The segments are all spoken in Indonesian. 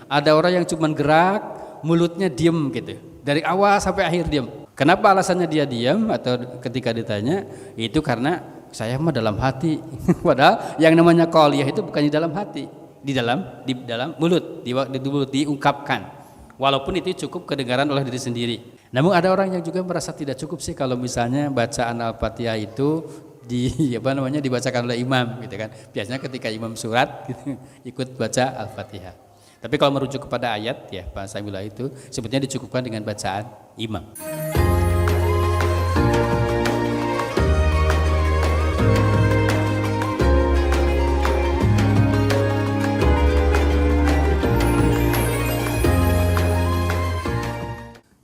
Ada orang yang cuma gerak, mulutnya diem gitu. Dari awal sampai akhir diem. Kenapa alasannya dia diem atau ketika ditanya? Itu karena saya mah dalam hati. Padahal yang namanya qauliyah itu bukan di dalam hati, di dalam mulut, di mulut diungkapkan. Walaupun itu cukup kedengaran oleh diri sendiri. Namun ada orang yang juga merasa tidak cukup sih kalau misalnya bacaan Al-Fatihah itu dibacakan oleh imam gitu kan. Biasanya ketika imam surat gitu, ikut baca Al-Fatihah. Tapi kalau merujuk kepada ayat ya Pak Samila itu sebetulnya dicukupkan dengan bacaan imam.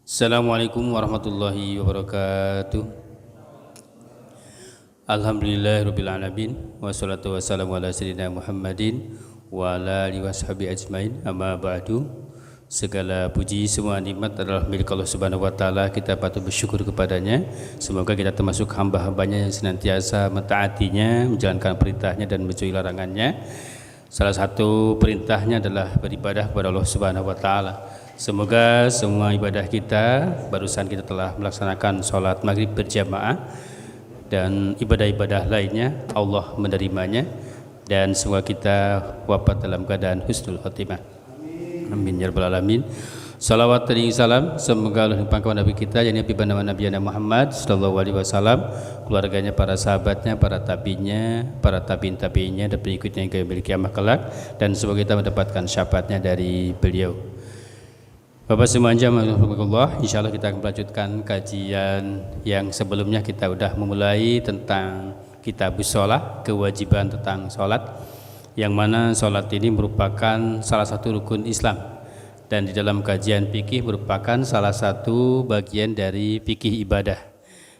Assalamualaikum warahmatullahi wabarakatuh. Alhamdulillahirabbil alamin wassalatu wassalamu ala sayyidina Muhammadin wa ala alihi washabihi ajmain. Amma ba'du. Segala puji semua nikmat adalah milik Allah Subhanahu wa taala. Kita patut bersyukur kepadanya. Semoga kita termasuk hamba-hambanya yang senantiasa mentaatinya, menjalankan perintahnya dan menjauhi larangannya. Salah satu perintahnya adalah beribadah kepada Allah Subhanahu wa taala. Semoga semua ibadah kita, barusan kita telah melaksanakan sholat maghrib berjamaah dan ibadah-ibadah lainnya, Allah menerimanya dan semoga kita wafat dalam keadaan husnul khotimah. Amin ya rabbal alamin. Salawat dan salam semoga Allah limpahkan Nabi kita yakni Nabi Muhammad sallallahu alaihi wasallam, keluarganya, para sahabatnya, para tabinya, para tabiin-tabiinnya dan pengikutnya hingga yaumil kiamah kelak, dan semoga kita mendapatkan syafaatnya dari beliau. Bapak semua jamaah, insyaallah kita akan melanjutkan kajian yang sebelumnya. Kita sudah memulai tentang Kitabus Shalah, kewajiban tentang sholat, yang mana sholat ini merupakan salah satu rukun Islam dan di dalam kajian fikih merupakan salah satu bagian dari fikih ibadah,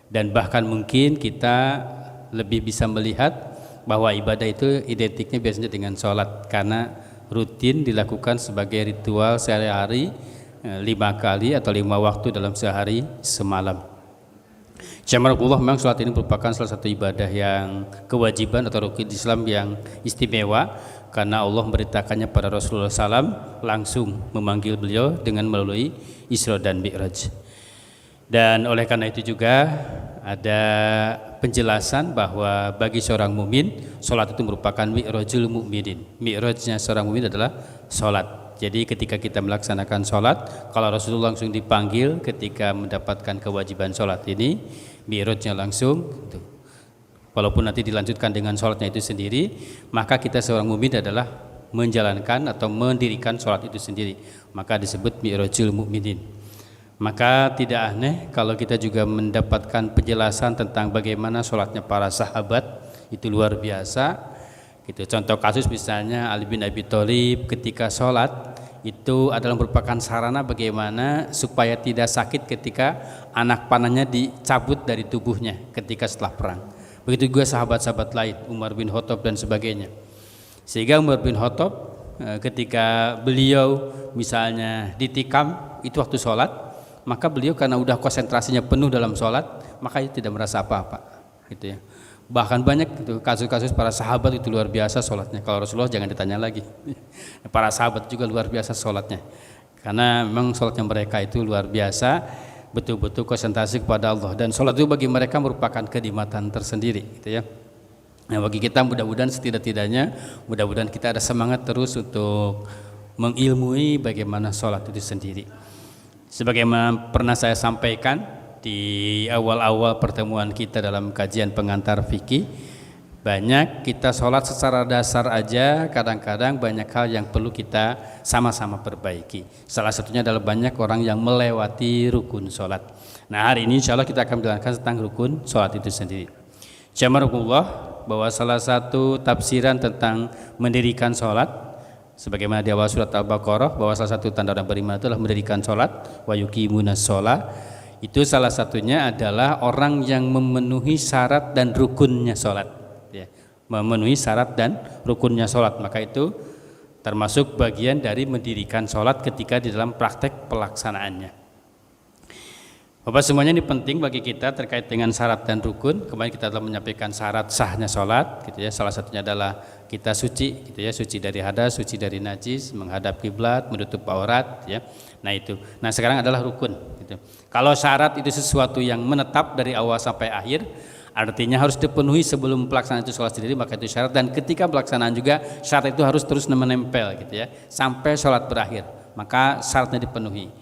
dan bahkan mungkin kita lebih bisa melihat bahwa ibadah itu identiknya biasanya dengan sholat karena rutin dilakukan sebagai ritual sehari-hari 5 kali atau 5 waktu dalam sehari semalam. Jazakumullah, memang sholat ini merupakan salah satu ibadah yang kewajiban atau rukun Islam yang istimewa karena Allah memberitakannya pada Rasulullah SAW, langsung memanggil beliau dengan melalui Isra dan Mi'raj. Dan oleh karena itu juga ada penjelasan bahwa bagi seorang mukmin sholat itu merupakan mi'rajul mukminin. Mi'rajnya seorang mukmin adalah sholat. Jadi ketika kita melaksanakan sholat, kalau Rasulullah langsung dipanggil ketika mendapatkan kewajiban sholat ini, mi'rajnya langsung gitu. Walaupun nanti dilanjutkan dengan sholatnya itu sendiri, maka kita seorang mukmin adalah menjalankan atau mendirikan sholat itu sendiri, maka disebut mi'rajul mukminin. Maka tidak aneh kalau kita juga mendapatkan penjelasan tentang bagaimana sholatnya para sahabat, itu luar biasa gitu. Contoh kasus misalnya Ali bin Abi Thalib ketika sholat itu adalah merupakan sarana bagaimana supaya tidak sakit ketika anak panahnya dicabut dari tubuhnya ketika setelah perang. Begitu juga sahabat-sahabat lain, Umar bin Khattab dan sebagainya. Sehingga Umar bin Khattab ketika beliau misalnya ditikam itu waktu sholat, maka beliau karena udah konsentrasinya penuh dalam sholat, maka itu tidak merasa apa-apa gitu ya. Bahkan banyak itu kasus-kasus para sahabat itu luar biasa sholatnya. Kalau Rasulullah jangan ditanya lagi. Para sahabat juga luar biasa sholatnya, karena memang sholatnya mereka itu luar biasa, betul-betul konsentrasi kepada Allah, dan sholat itu bagi mereka merupakan kenikmatan tersendiri gitu ya. Nah, bagi kita mudah-mudahan setidak-tidaknya mudah-mudahan kita ada semangat terus untuk mengilmui bagaimana sholat itu sendiri. Sebagaimana pernah saya sampaikan di awal-awal pertemuan kita dalam kajian pengantar fikih, banyak kita sholat secara dasar aja, kadang-kadang banyak hal yang perlu kita sama-sama perbaiki. Salah satunya adalah banyak orang yang melewati rukun sholat. Nah, hari ini insya Allah kita akan menjelaskan tentang rukun sholat itu sendiri. Jazakumullah, bahwa salah satu tafsiran tentang mendirikan sholat, sebagaimana di awal surat Al-Baqarah, bahwa salah satu tanda orang beriman adalah mendirikan sholat, wa yuqimunas sholat. Itu salah satunya adalah orang yang memenuhi syarat dan rukunnya sholat ya. Memenuhi syarat dan rukunnya sholat, maka itu termasuk bagian dari mendirikan sholat ketika di dalam praktek pelaksanaannya. Bapak semuanya, ini penting bagi kita terkait dengan syarat dan rukun. Kemarin kita telah menyampaikan syarat sahnya sholat, gitu ya. Salah satunya adalah kita suci, gitu ya, suci dari hadas, suci dari najis, menghadap kiblat, menutup aurat, ya. Nah itu. Nah sekarang adalah rukun. Gitu. Kalau syarat itu sesuatu yang menetap dari awal sampai akhir, artinya harus dipenuhi sebelum pelaksanaan itu sholat sendiri, maka itu syarat. Dan ketika pelaksanaan juga syarat itu harus terus menempel, gitu ya, sampai sholat berakhir. Maka syaratnya dipenuhi.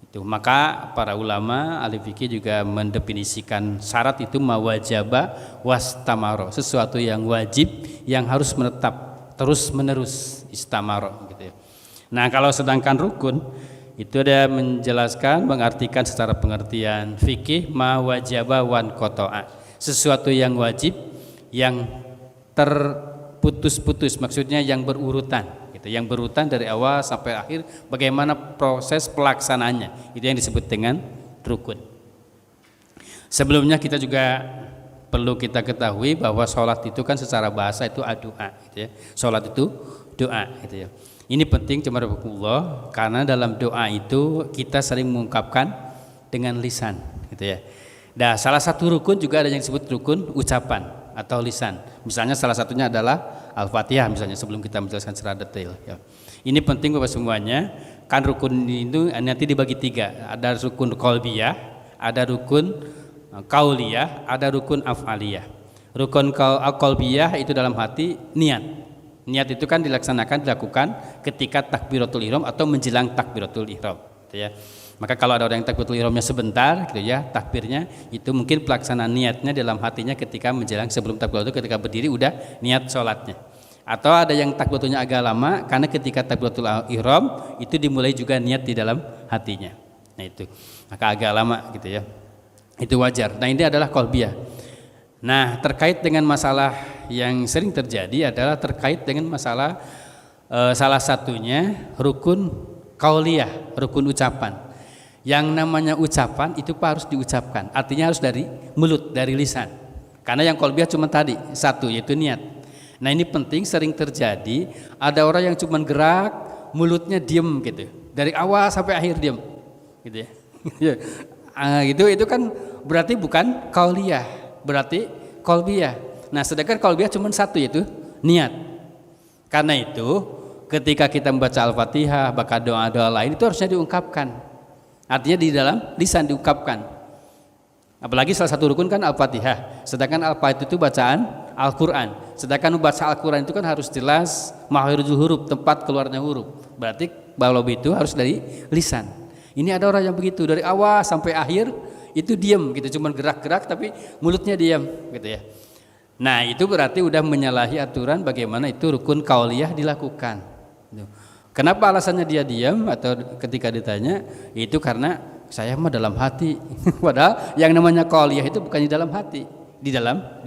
Itu maka para ulama ahli fikih juga mendefinisikan syarat itu mawajaba wastamaro, sesuatu yang wajib yang harus menetap terus menerus, istamaro gitu ya. Nah kalau sedangkan rukun itu ada menjelaskan, mengartikan secara pengertian fikih mawajaba wan kotoa, sesuatu yang wajib yang terputus-putus, maksudnya yang berurutan. Yang berurutan dari awal sampai akhir, bagaimana proses pelaksanaannya, itu yang disebut dengan rukun. Sebelumnya kita juga perlu kita ketahui bahwa sholat itu kan secara bahasa itu doa, gitu ya. Sholat itu doa, gitu ya. Ini penting jemaah, karena dalam doa itu kita sering mengungkapkan dengan lisan, gitu ya. Nah salah satu rukun juga ada yang disebut rukun ucapan atau lisan. Misalnya salah satunya adalah Al-Fatihah misalnya, sebelum kita menjelaskan secara detail ya. Ini penting Bapak semuanya, kan rukun itu nanti dibagi 3. Ada rukun qalbiyah, ada rukun qauliyah, ada rukun af'aliyah. Rukun qalbiyah itu dalam hati, niat. Niat itu kan dilakukan ketika takbiratul ihram atau menjelang takbiratul ihram, gitu ya. Maka kalau ada orang yang takbiratul ihramnya sebentar, gitu ya, takbirnya itu mungkin pelaksanaan niatnya dalam hatinya ketika menjelang sebelum takbiratul, ketika berdiri udah niat sholatnya. Atau ada yang takbiratulnya agak lama, karena ketika takbiratul ihram itu dimulai juga niat di dalam hatinya. Nah itu, maka agak lama gitu ya. Itu wajar. Nah ini adalah qalbiyah. Nah terkait dengan masalah yang sering terjadi adalah terkait dengan masalah salah satunya rukun qauliyah, rukun ucapan. Yang namanya ucapan itu harus diucapkan, artinya harus dari mulut, dari lisan. Karena yang qalbiyah cuma tadi satu, yaitu niat. Nah ini penting, sering terjadi ada orang yang cuma gerak, mulutnya diem gitu, dari awal sampai akhir diem, gitu ya. Itu kan berarti bukan qauliyah, berarti qalbiyah. Nah sedangkan qalbiyah cuma satu, yaitu niat. Karena itu ketika kita membaca Al-Fatihah, bahkan doa-doa lain itu harusnya diungkapkan. Artinya di dalam lisan diungkapkan. Apalagi salah satu rukun kan Al-Fatihah. Sedangkan Al-Fatihah itu bacaan Al-Quran. Sedangkan membaca Al-Quran itu kan harus jelas makharijul huruf, tempat keluarnya huruf. Berarti kalau itu harus dari lisan. Ini ada orang yang begitu, dari awal sampai akhir itu diam gitu, cuma gerak-gerak tapi mulutnya diam gitu ya. Nah itu berarti udah menyalahi aturan bagaimana itu rukun qauliyah dilakukan. Kenapa alasannya dia diam atau ketika ditanya, itu karena saya mah dalam hati. Padahal yang namanya qauliyah itu bukan di dalam hati, di dalam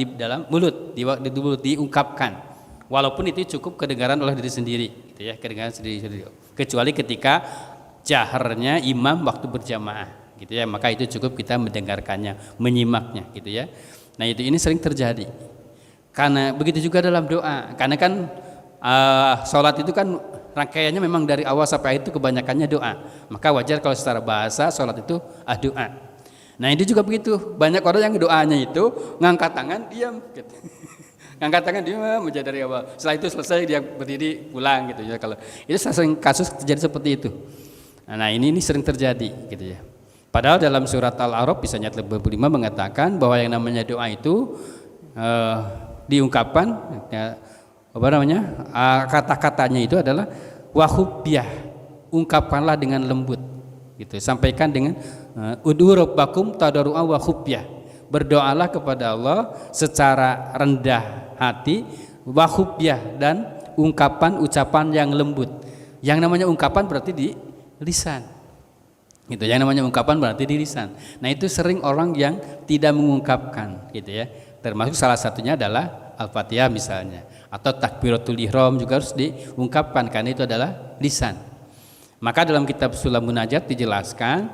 mulut, di mulut diungkapkan. Walaupun itu cukup kedengaran oleh diri sendiri, gitu ya, kedengaran sendiri. Kecuali ketika jaharnya imam waktu berjamaah, gitu ya, maka itu cukup kita mendengarkannya, menyimaknya, gitu ya. Nah itu ini sering terjadi. Karena begitu juga dalam doa, karena kan sholat itu kan rangkaiannya memang dari awal sampai akhir itu kebanyakannya doa. Maka wajar kalau secara bahasa sholat itu doa. Nah ini juga begitu, banyak orang yang doanya itu ngangkat tangan diam gitu. Ngangkat tangan diam menjadi dari awal. Setelah itu selesai dia berdiri pulang gitu ya. Kalau itu sering kasus terjadi seperti itu. Nah ini sering terjadi gitu ya. Padahal dalam surat Al-A'raf misalnya ayat 25 mengatakan bahwa yang namanya doa itu diungkapkan ya, kata-katanya itu adalah wahubbiyah, ungkapkanlah dengan lembut gitu, sampaikan dengan ud'u rabbakum tadarru'an wa khuffyah, berdoalah kepada Allah secara rendah hati, wa khuffyah, dan ungkapan ucapan yang lembut. Yang namanya ungkapan berarti di lisan gitu, yang namanya ungkapan berarti di lisan. Nah itu sering orang yang tidak mengungkapkan gitu ya, termasuk salah satunya adalah Al-Fatihah misalnya, atau takbiratul ihram juga harus diungkapkan karena itu adalah lisan. Maka dalam kitab Sulam Munajat dijelaskan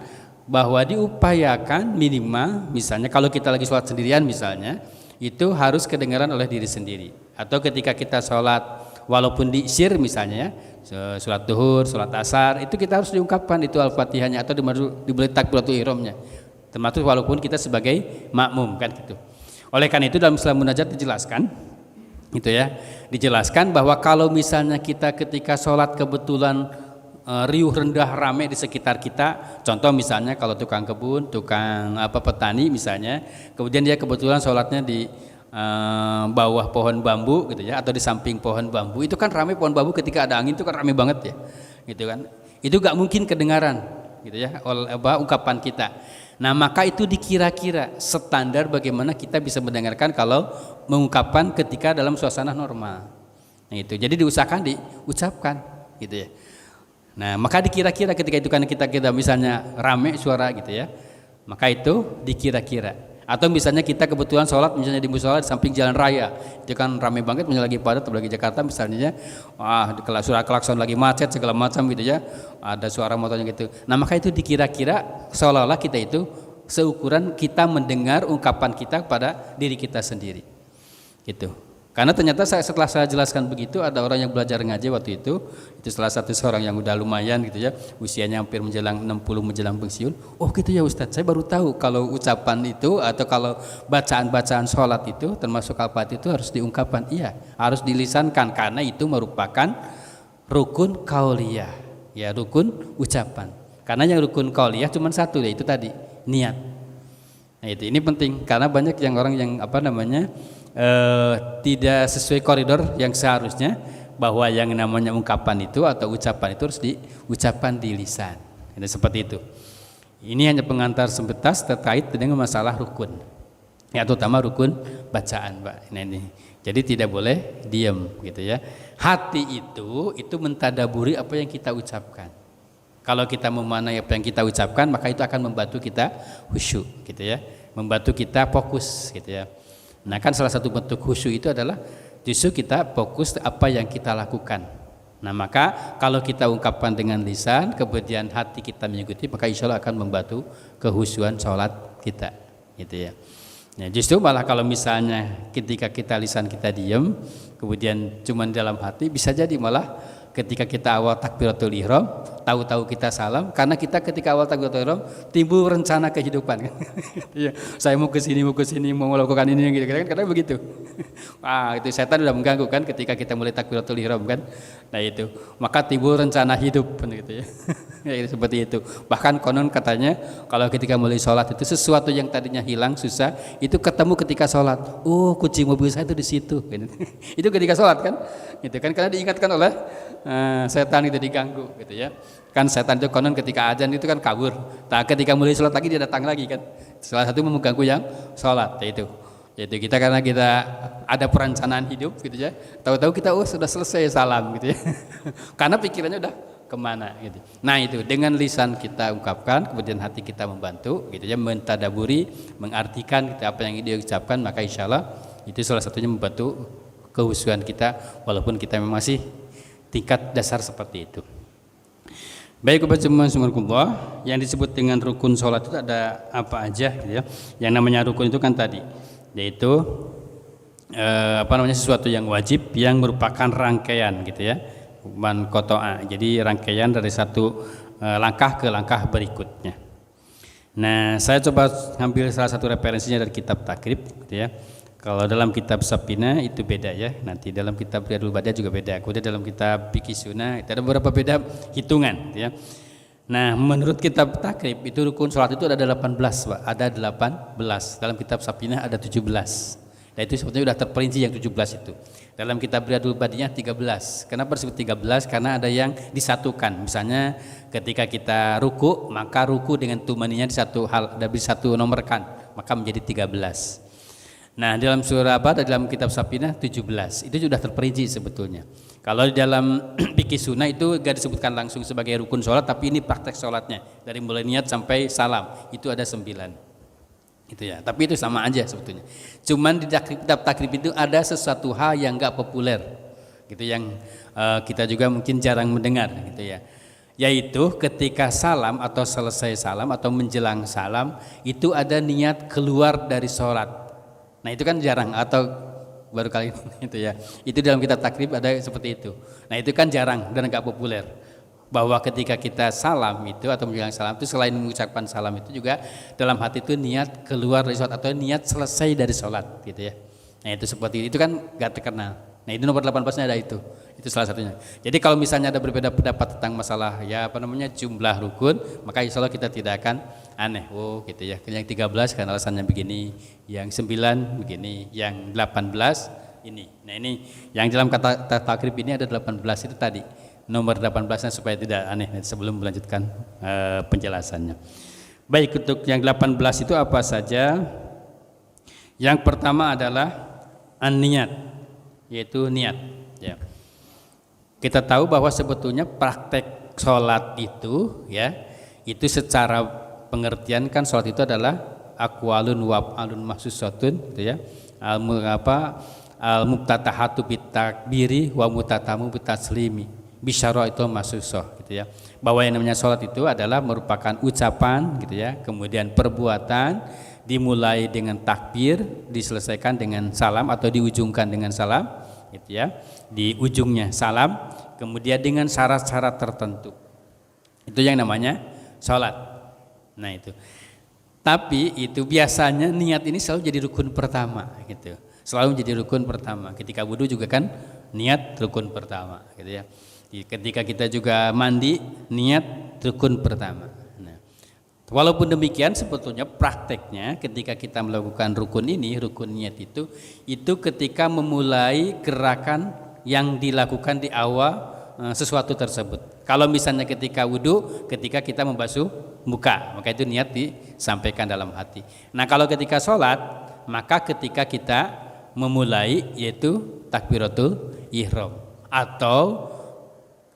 bahwa diupayakan minimal misalnya kalau kita lagi sholat sendirian misalnya, itu harus kedengaran oleh diri sendiri. Atau ketika kita sholat walaupun di sir misalnya, sholat duhur, sholat asar, itu kita harus diungkapkan itu Al-Fatihahnya atau dibeli takbiratul ihramnya. termasuk walaupun kita sebagai makmum kan gitu. Oleh karena itu dalam Islam munajat dijelaskan gitu ya, dijelaskan bahwa kalau misalnya kita ketika sholat kebetulan riuh rendah rame di sekitar kita, contoh misalnya kalau tukang kebun, tukang petani misalnya, kemudian dia kebetulan sholatnya di bawah pohon bambu gitu ya, atau di samping pohon bambu, itu kan rame pohon bambu ketika ada angin itu kan rame banget ya, gitu kan, itu gak mungkin kedengaran gitu ya oleh ungkapan kita. Nah maka itu dikira-kira standar bagaimana kita bisa mendengarkan kalau mengungkapkan ketika dalam suasana normal. Nah itu jadi diusahakan diucapkan gitu ya. Nah maka dikira-kira ketika itu kan kita misalnya rame suara gitu ya, maka itu dikira-kira. Atau misalnya kita kebetulan sholat misalnya di mushola di samping jalan raya, itu kan ramai banget, misalnya lagi padat, apalagi Jakarta misalnya, suara klakson lagi macet segala macam gitu ya, ada suara motornya gitu. Nah maka itu dikira-kira seolah-olah kita itu seukuran kita mendengar ungkapan kita pada diri kita sendiri, gitu. Karena ternyata setelah saya jelaskan begitu, ada orang yang belajar ngaji waktu itu salah satu seorang yang udah lumayan gitu ya, usianya hampir menjelang 60 menjelang pensiun. Oh gitu ya Ustadz, saya baru tahu kalau ucapan itu atau kalau bacaan-bacaan sholat itu termasuk al-fatihah itu harus diungkapkan. Iya, harus dilisankan karena itu merupakan rukun qauliyah, ya rukun ucapan. Karena yang rukun qauliyah cuma satu, yaitu tadi niat. Nah itu ini penting karena banyak yang orang yang tidak sesuai koridor yang seharusnya, bahwa yang namanya ungkapan itu atau ucapan itu harus diucapkan di lisan. Seperti itu. Ini hanya pengantar sebentar terkait dengan masalah rukun, ya terutama rukun bacaan, Pak. Nah, ini. Jadi tidak boleh diam, gitu ya. Hati itu mentadaburi apa yang kita ucapkan. Kalau kita memanai apa yang kita ucapkan, maka itu akan membantu kita khusyuk, gitu ya. Membantu kita fokus, gitu ya. Nah kan salah satu bentuk khusyuk itu adalah justru kita fokus apa yang kita lakukan. Nah maka kalau kita ungkapkan dengan lisan, kemudian hati kita mengikuti, maka insya Allah akan membantu kehusyuan sholat kita, gitu ya. Nah, justru malah kalau misalnya ketika kita lisan kita diam, kemudian cuma dalam hati, bisa jadi malah ketika kita awal takbiratul ihram, tahu-tahu kita salam, karena kita ketika awal takbiratul ihram timbul rencana kehidupan. Saya mau ke sini, mau melakukan ini gitu kan, kadang begitu. Itu setan sudah mengganggu kan ketika kita mulai takbiratul ihram kan. Nah itu, maka timbul rencana hidup gitu ya. Seperti itu. Bahkan konon katanya kalau ketika mulai sholat itu sesuatu yang tadinya hilang susah itu ketemu ketika sholat. Oh kunci mobil saya itu di situ. Itu ketika sholat kan, gitu kan, karena diingatkan oleh setan itu diganggu gitu ya. Kan setan itu konon ketika azan itu kan kabur. Nah, ketika mulai sholat lagi dia datang lagi kan. Salah satu mengganggu yang sholat yaitu kita karena kita ada perencanaan hidup gitu ya. Tahu-tahu kita sudah selesai salam gitu ya. Karena pikirannya udah kemana gitu. Nah itu dengan lisan kita ungkapkan, kemudian hati kita membantu gitu ya, mentadaburi, mengartikan gitu, apa yang dia ucapkan, maka insya Allah itu salah satunya membantu kehusuan kita walaupun kita memang masih tingkat dasar seperti itu. Baik kepada semua yang disebut dengan rukun sholat itu ada apa aja gitu ya. Yang namanya rukun itu kan tadi yaitu sesuatu yang wajib yang merupakan rangkaian gitu ya. Man kotoa, jadi rangkaian dari satu langkah ke langkah berikutnya. Nah, saya coba ambil salah satu referensinya dari kitab Takrib, gitu ya. Kalau dalam kitab Sapina itu beda ya. Nanti dalam kitab Riyadul Badiah juga beda. Kemudian dalam kitab Fiqih Sunnah itu ada beberapa beda hitungan, gitu ya. Nah, menurut kitab Takrib itu rukun sholat itu ada 18, Pak. Ada 18. Dalam kitab Sapina ada 17. Nah itu sebetulnya sudah terperinci yang 17 itu. Dalam kitab Riyadul Badiah 13. Kenapa disebut 13? Karena ada yang disatukan. Misalnya ketika kita ruku, maka ruku dengan tumaninya di satu hal, dari satu nomorkan, maka menjadi 13. Nah dalam surah dalam kitab Sapinah 17. Itu sudah terperinci sebetulnya. Kalau di dalam Fiqih Sunnah itu gak disebutkan langsung sebagai rukun sholat, tapi ini praktek sholatnya dari mulai niat sampai salam itu ada 9. Itu ya, tapi itu sama aja sebetulnya. Cuman di kitab Takrib itu ada sesuatu hal yang enggak populer, gitu, yang kita juga mungkin jarang mendengar, gitu ya. Yaitu ketika salam atau selesai salam atau menjelang salam itu ada niat keluar dari sholat. Nah itu kan jarang atau baru kali ini, itu ya. Itu dalam kitab Takrib ada seperti itu. Nah itu kan jarang dan enggak populer. bahwa ketika kita salam itu atau menjelang salam itu selain mengucapkan salam itu juga dalam hati itu niat keluar dari sholat atau niat selesai dari sholat gitu ya. Nah itu seperti itu kan nggak terkenal. Nah itu nomor 18-nya ada itu salah satunya. Jadi kalau misalnya ada berbeda pendapat tentang masalah ya jumlah rukun, maka insya Allah kita tidak akan aneh. Oh gitu ya, yang 13 karena alasannya begini, yang 9 begini, yang 18 ini. Nah ini yang dalam kata takrib ini ada 18 itu tadi. Nomor 18-nya supaya tidak aneh sebelum melanjutkan penjelasannya. Baik, untuk yang 18 itu apa saja? Yang pertama adalah an-niyat, yaitu niat ya. Kita tahu bahwa sebetulnya praktek sholat itu ya, itu secara pengertian kan sholat itu adalah aqwalun wa af'alun mahsusatun gitu ya. Al-mubtatahatu bitakbiri wa mutatamu bitaslimi bisyara itu mahsusah gitu ya, bahwa yang namanya sholat itu adalah merupakan ucapan gitu ya, kemudian perbuatan dimulai dengan takbir, diselesaikan dengan salam atau diujungkan dengan salam gitu ya, di ujungnya salam, kemudian dengan syarat-syarat tertentu, itu yang namanya sholat. Nah itu, tapi itu biasanya niat ini selalu jadi rukun pertama gitu, selalu jadi rukun pertama. Ketika wudu juga kan niat rukun pertama gitu ya. Ketika kita juga mandi, niat rukun pertama. Nah, walaupun demikian sebetulnya prakteknya ketika kita melakukan rukun ini, rukun niat itu ketika memulai gerakan yang dilakukan di awal sesuatu tersebut. Kalau misalnya ketika wudu, ketika kita membasuh muka, maka itu niat disampaikan dalam hati. Nah kalau ketika sholat, maka ketika kita memulai yaitu takbiratul ihram, atau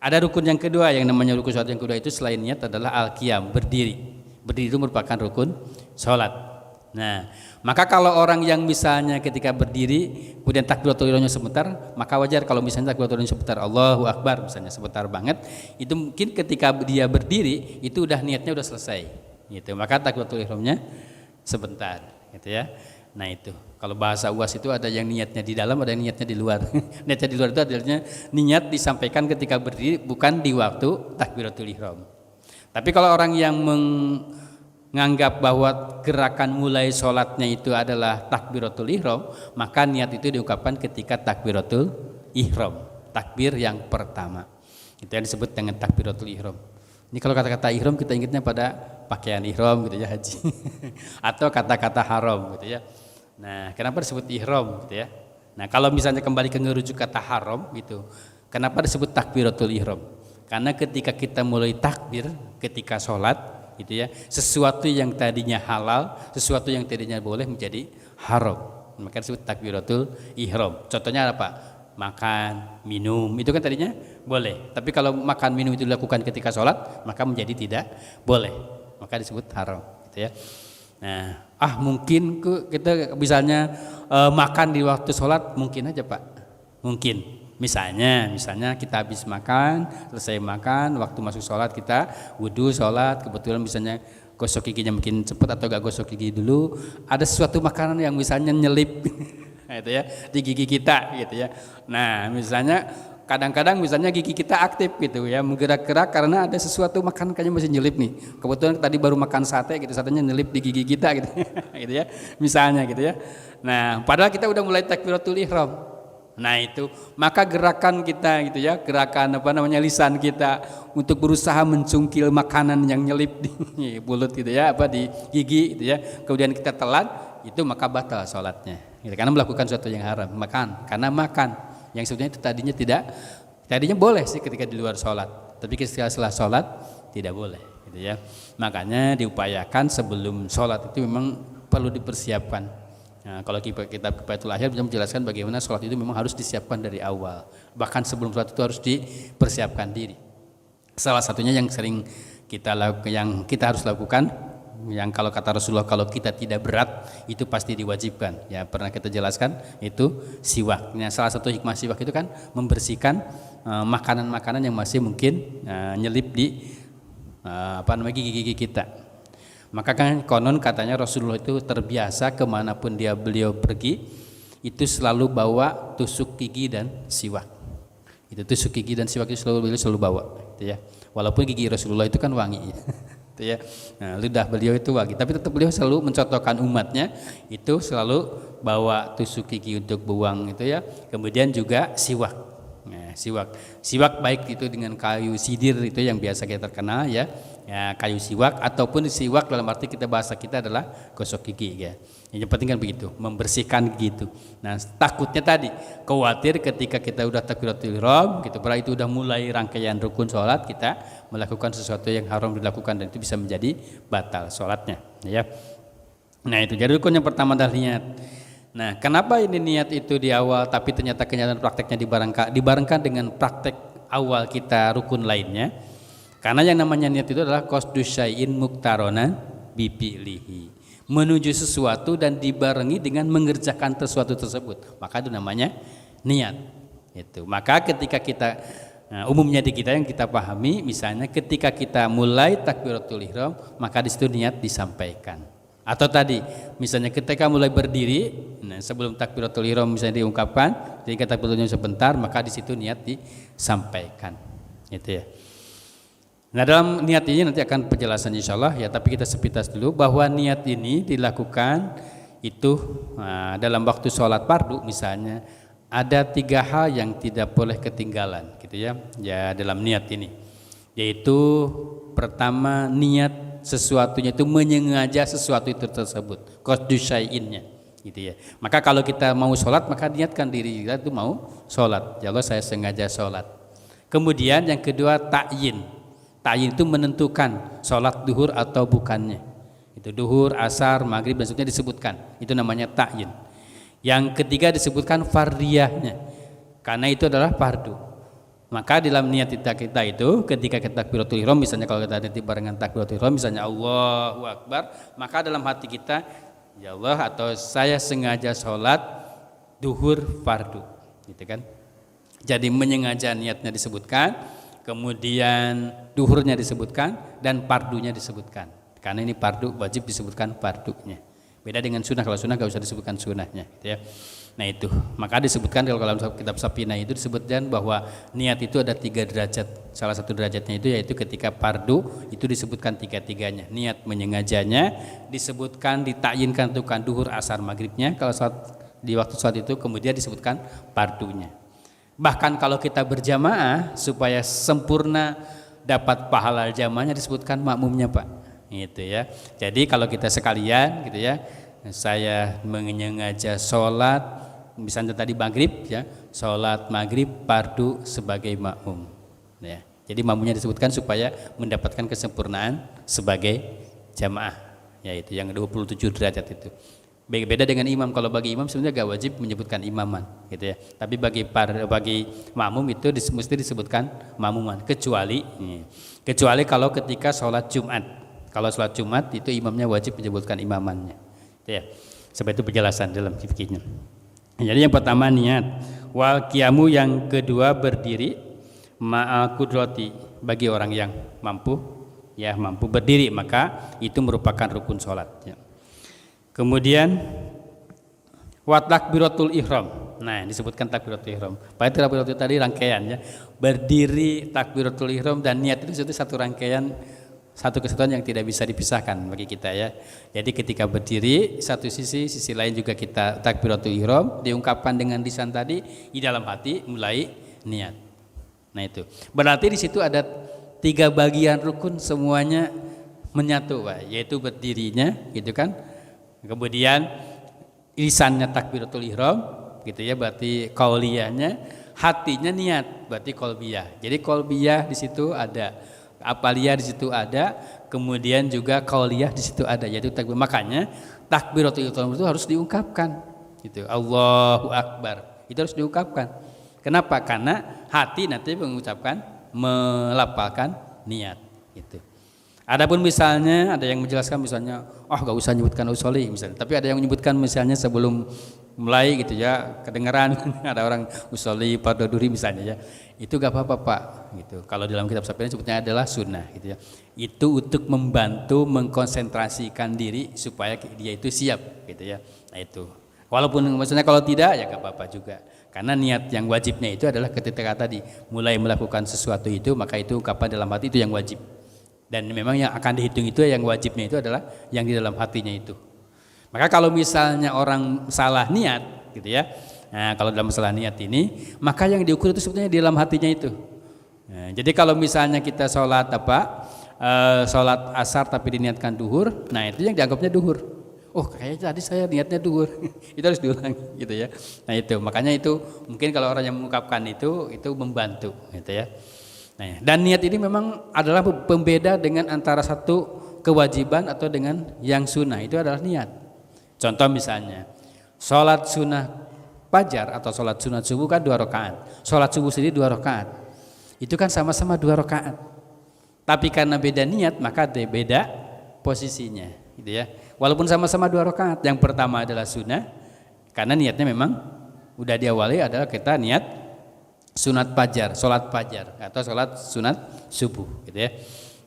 ada rukun yang kedua yang namanya rukun sholat yang kedua itu selain niat adalah al-qiyam, berdiri. Berdiri itu merupakan rukun sholat. Nah, maka kalau orang yang misalnya ketika berdiri kemudian takbiratul ihramnya sebentar, maka wajar kalau misalnya takbiratul ihramnya sebentar, Allahu Akbar misalnya sebentar banget, itu mungkin ketika dia berdiri itu udah niatnya udah selesai. Gitu. Maka takbiratul ihramnya sebentar, gitu ya. Nah itu, kalau bahasa UAS itu ada yang niatnya di dalam, ada yang niatnya di luar. Niatnya di luar itu adalah niat disampaikan ketika berdiri, bukan di waktu takbiratul ihram. Tapi kalau orang yang menganggap bahwa gerakan mulai sholatnya itu adalah takbiratul ihram, maka niat itu diungkapkan ketika takbiratul ihram, takbir yang pertama. Itu yang disebut dengan takbiratul ihram. Ini kalau kata-kata ihram kita ingatnya pada pakaian ihram gitu ya, haji. Atau kata-kata haram gitu ya. Nah, kenapa disebut ihram gitu ya? Nah, kalau misalnya kembali ke ngerujuk kata haram gitu, kenapa disebut takbiratul ihram? Karena ketika kita mulai takbir ketika sholat gitu ya, sesuatu yang tadinya halal, sesuatu yang tadinya boleh menjadi haram. Maka disebut takbiratul ihram. Contohnya apa? Makan, minum, itu kan tadinya boleh. Tapi kalau makan minum itu dilakukan ketika sholat, maka menjadi tidak boleh. Maka disebut haram gitu ya. Nah, mungkin kita misalnya makan di waktu sholat, mungkin aja Pak, mungkin. Misalnya kita habis makan, selesai makan, waktu masuk sholat kita wudu sholat, kebetulan misalnya gosok giginya mungkin cepat atau gak gosok gigi dulu, ada sesuatu makanan yang misalnya nyelip, gitu ya, di gigi kita, gitu ya. Nah, misalnya kadang-kadang misalnya gigi kita aktif gitu ya, menggerak-gerak karena ada sesuatu makanan kayaknya masih nyelip nih. Kebetulan tadi baru makan sate gitu, satenya nyelip di gigi kita gitu, gitu ya, misalnya gitu ya. Nah, padahal kita udah mulai takbiratul ihram. Nah itu, maka gerakan kita gitu ya, gerakan lisan kita untuk berusaha mencungkil makanan yang nyelip di mulut gitu ya, di gigi gitu ya, kemudian kita telan, itu maka batal sholatnya. Gitu, karena melakukan sesuatu yang haram, karena makan yang sebetulnya itu tadinya boleh sih ketika di luar sholat, tapi ketika setelah sholat tidak boleh gitu ya. Makanya diupayakan sebelum sholat itu memang perlu dipersiapkan. Nah, kalau kitab Kifayatul Ahyar bisa menjelaskan bagaimana sholat itu memang harus disiapkan dari awal, bahkan sebelum sholat itu harus dipersiapkan diri. Salah satunya yang sering yang kita harus lakukan, yang kalau kata Rasulullah kalau kita tidak berat itu pasti diwajibkan. Ya pernah kita jelaskan itu siwak. Nah, salah satu hikmah siwak itu kan membersihkan makanan-makanan yang masih mungkin nyelip di gigi-gigi kita. Maka kan konon katanya Rasulullah itu terbiasa kemanapun beliau pergi itu selalu bawa tusuk gigi dan siwak. Itu tusuk gigi dan siwak itu beliau selalu bawa, gitu ya. Walaupun gigi Rasulullah itu kan wangi ya. Itu ya. Nah, lidah beliau itu wangi, tapi tetap beliau selalu mencontohkan umatnya itu selalu bawa tusuk gigi untuk buang itu ya. Kemudian juga siwak. Nah, siwak baik itu dengan kayu sidir itu yang biasa kita terkenal ya. Ya, kayu siwak ataupun siwak dalam arti kita bahasa kita adalah gosok gigi ya. Yang penting kan begitu, membersihkan gitu. Nah, takutnya tadi khawatir ketika kita udah takbiratul ihram gitu, berarti itu udah mulai rangkaian rukun sholat, kita melakukan sesuatu yang haram dilakukan dan itu bisa menjadi batal sholatnya ya. Nah, itu jadi rukun yang pertama adalah niat. Nah, kenapa ini niat itu di awal tapi ternyata kenyataan prakteknya dibarengkan dengan praktek awal kita rukun lainnya? Karena yang namanya niat itu adalah qasdus syai'in muqtaronan bifi'lihi, menuju sesuatu dan dibarengi dengan mengerjakan sesuatu tersebut, maka itu namanya niat. Itu. Maka ketika kita umumnya di kita yang kita pahami, misalnya ketika kita mulai takbiratul ihram, maka di situ niat disampaikan. Atau tadi misalnya ketika mulai berdiri, sebelum takbiratul ihram misalnya diungkapkan, ketika takbiratul ihram sebentar, maka di situ niat disampaikan. Itu ya. Nah, dalam niat ini nanti akan penjelasan insyaallah ya, tapi kita sepintas dulu bahwa niat ini dilakukan itu dalam waktu sholat fardu misalnya ada 3 hal yang tidak boleh ketinggalan gitu ya. Ya dalam niat ini, yaitu pertama niat sesuatunya itu menyengaja sesuatu itu tersebut, qasdus syai'innya gitu ya. Maka kalau kita mau sholat maka niatkan diri kita itu mau sholat, ya Allah saya sengaja sholat. Kemudian yang kedua ta'yin. Ta'yin itu menentukan sholat duhur atau bukannya. Itu duhur, asar, maghrib dan sebagainya disebutkan. Itu namanya ta'yin. Yang ketiga disebutkan fardiyahnya, karena itu adalah fardu. Maka dalam niat kita itu ketika kita takbiratul ihram, misalnya kalau kita nanti barengan takbiratul ihram, misalnya Allahu Akbar, maka dalam hati kita ya Allah atau saya sengaja sholat duhur fardu, gitu kan? Jadi menyengaja niatnya disebutkan, kemudian duhurnya disebutkan dan fardunya disebutkan. Karena ini fardu wajib disebutkan fardunya. Beda dengan sunnah, kalau sunnah gak usah disebutkan sunnahnya gitu ya. Nah itu, maka disebutkan kalau dalam kitab Safinah itu disebutkan bahwa niat itu ada 3 derajat. Salah satu derajatnya itu yaitu ketika fardu itu disebutkan 3-3-nya. Niat menyengajanya disebutkan, ditakyinkan untuk duhur, asar, maghribnya. Kalau di waktu saat itu kemudian disebutkan fardunya. Bahkan kalau kita berjamaah supaya sempurna dapat pahala jamaahnya disebutkan makmumnya Pak, gitu ya. Jadi kalau kita sekalian gitu ya, saya menyengaja sholat misalnya tadi maghrib ya, sholat maghrib fardu sebagai makmum ya. Jadi makmumnya disebutkan supaya mendapatkan kesempurnaan sebagai jamaah, yaitu yang 27 derajat itu. Beda dengan imam, kalau bagi imam sebenarnya gak wajib menyebutkan imaman gitu ya, tapi bagi makmum itu mesti disebutkan makmuman, kecuali kalau ketika sholat Jumat. Kalau sholat Jumat itu imamnya wajib menyebutkan imamannya gitu ya. Sebab itu penjelasan dalam fikihnya. Jadi yang pertama niat, wal qiyamu yang kedua berdiri, ma'al qudrati bagi orang yang mampu berdiri, maka itu merupakan rukun sholat ya. Kemudian wa takbiratul ihram. Nah, disebutkan takbiratul ihram. Pada takbiratul tadi rangkaian ya. Berdiri, takbiratul ihram dan niat itu satu rangkaian, satu kesatuan yang tidak bisa dipisahkan bagi kita ya. Jadi ketika berdiri satu sisi lain juga kita takbiratul ihram diungkapkan dengan lisan tadi, di dalam hati mulai niat. Nah, itu. Berarti di situ ada 3 bagian rukun semuanya menyatu, Pak, yaitu berdirinya gitu kan. Kemudian lisannya takbiratul ihram gitu ya, berarti qauliyahnya, hatinya niat berarti qalbiyah. Jadi qalbiyah di situ ada, apaliyah di situ ada, kemudian juga qauliyah di situ ada, yaitu takbir. Makanya takbiratul ihram itu harus diungkapkan gitu. Allahu Akbar itu harus diungkapkan. Kenapa? Karena hati nanti mengucapkan, melafalkan niat gitu. Adapun misalnya ada yang menjelaskan misalnya gak usah menyebutkan usolli misalnya, tapi ada yang menyebutkan misalnya sebelum mulai gitu ya, kedengaran ada orang usolli pada duri misalnya ya, itu gak apa-apa Pak gitu. Kalau dalam kitab Safinah sebutnya adalah sunnah gitu ya. Itu untuk membantu mengkonsentrasikan diri supaya dia itu siap gitu ya. Nah itu. Walaupun maksudnya kalau tidak ya gak apa-apa juga. Karena niat yang wajibnya itu adalah ketika tadi mulai melakukan sesuatu itu, maka itu ungkapan dalam hati itu yang wajib. Dan memang yang akan dihitung itu yang wajibnya itu adalah yang di dalam hatinya itu. Maka kalau misalnya orang salah niat gitu ya, nah kalau dalam masalah niat ini, maka yang diukur itu sebetulnya di dalam hatinya itu. Nah, jadi kalau misalnya kita sholat sholat asar tapi diniatkan duhur, nah itu yang dianggapnya duhur. Oh kayaknya tadi saya niatnya duhur, itu harus diulang gitu ya. Nah itu makanya itu mungkin kalau orang yang mengungkapkan itu membantu gitu ya. Nah, dan niat ini memang adalah pembeda dengan antara satu kewajiban atau dengan yang sunnah, itu adalah niat. Contoh misalnya sholat sunnah fajar atau sholat sunnah subuh kan 2 rakaat, sholat subuh sendiri 2 rakaat, itu kan sama-sama 2 rakaat. Tapi karena beda niat maka beda posisinya gitu ya. Walaupun sama-sama 2 rakaat, yang pertama adalah sunnah karena niatnya memang udah diawali adalah kita niat sunat fajar, sholat fajar atau sholat sunat subuh gitu ya.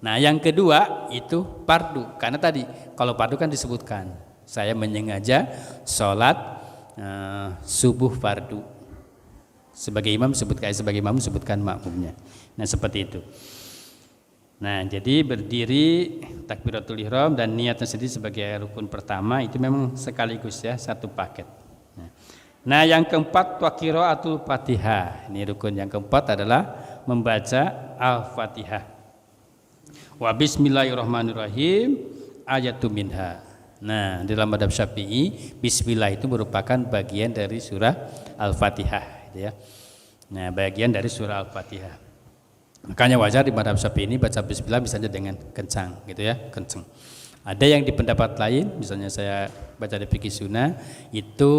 Nah yang kedua itu fardu, karena tadi kalau fardu kan disebutkan saya menyengaja sholat subuh fardu, sebagai imam sebutkan makmumnya. Nah seperti itu. Nah jadi berdiri, takbiratul ihram dan niatnya sendiri sebagai rukun pertama itu memang sekaligus ya, satu paket. Nah yang keempat wa qiraatul Fatihah. Ini rukun yang keempat adalah membaca Al-Fatihah. Wa bismillahirrahmanirrahim ayatu minha. Nah dalam madhab Syafi'i bismillah itu merupakan bagian dari surah Al-Fatihah gitu ya. Nah bagian dari surah Al-Fatihah. Makanya wajar di madhab Syafi'i ini baca bismillah misalnya dengan kencang gitu ya, kencang. Ada yang di pendapat lain, misalnya saya baca di fikih sunnah itu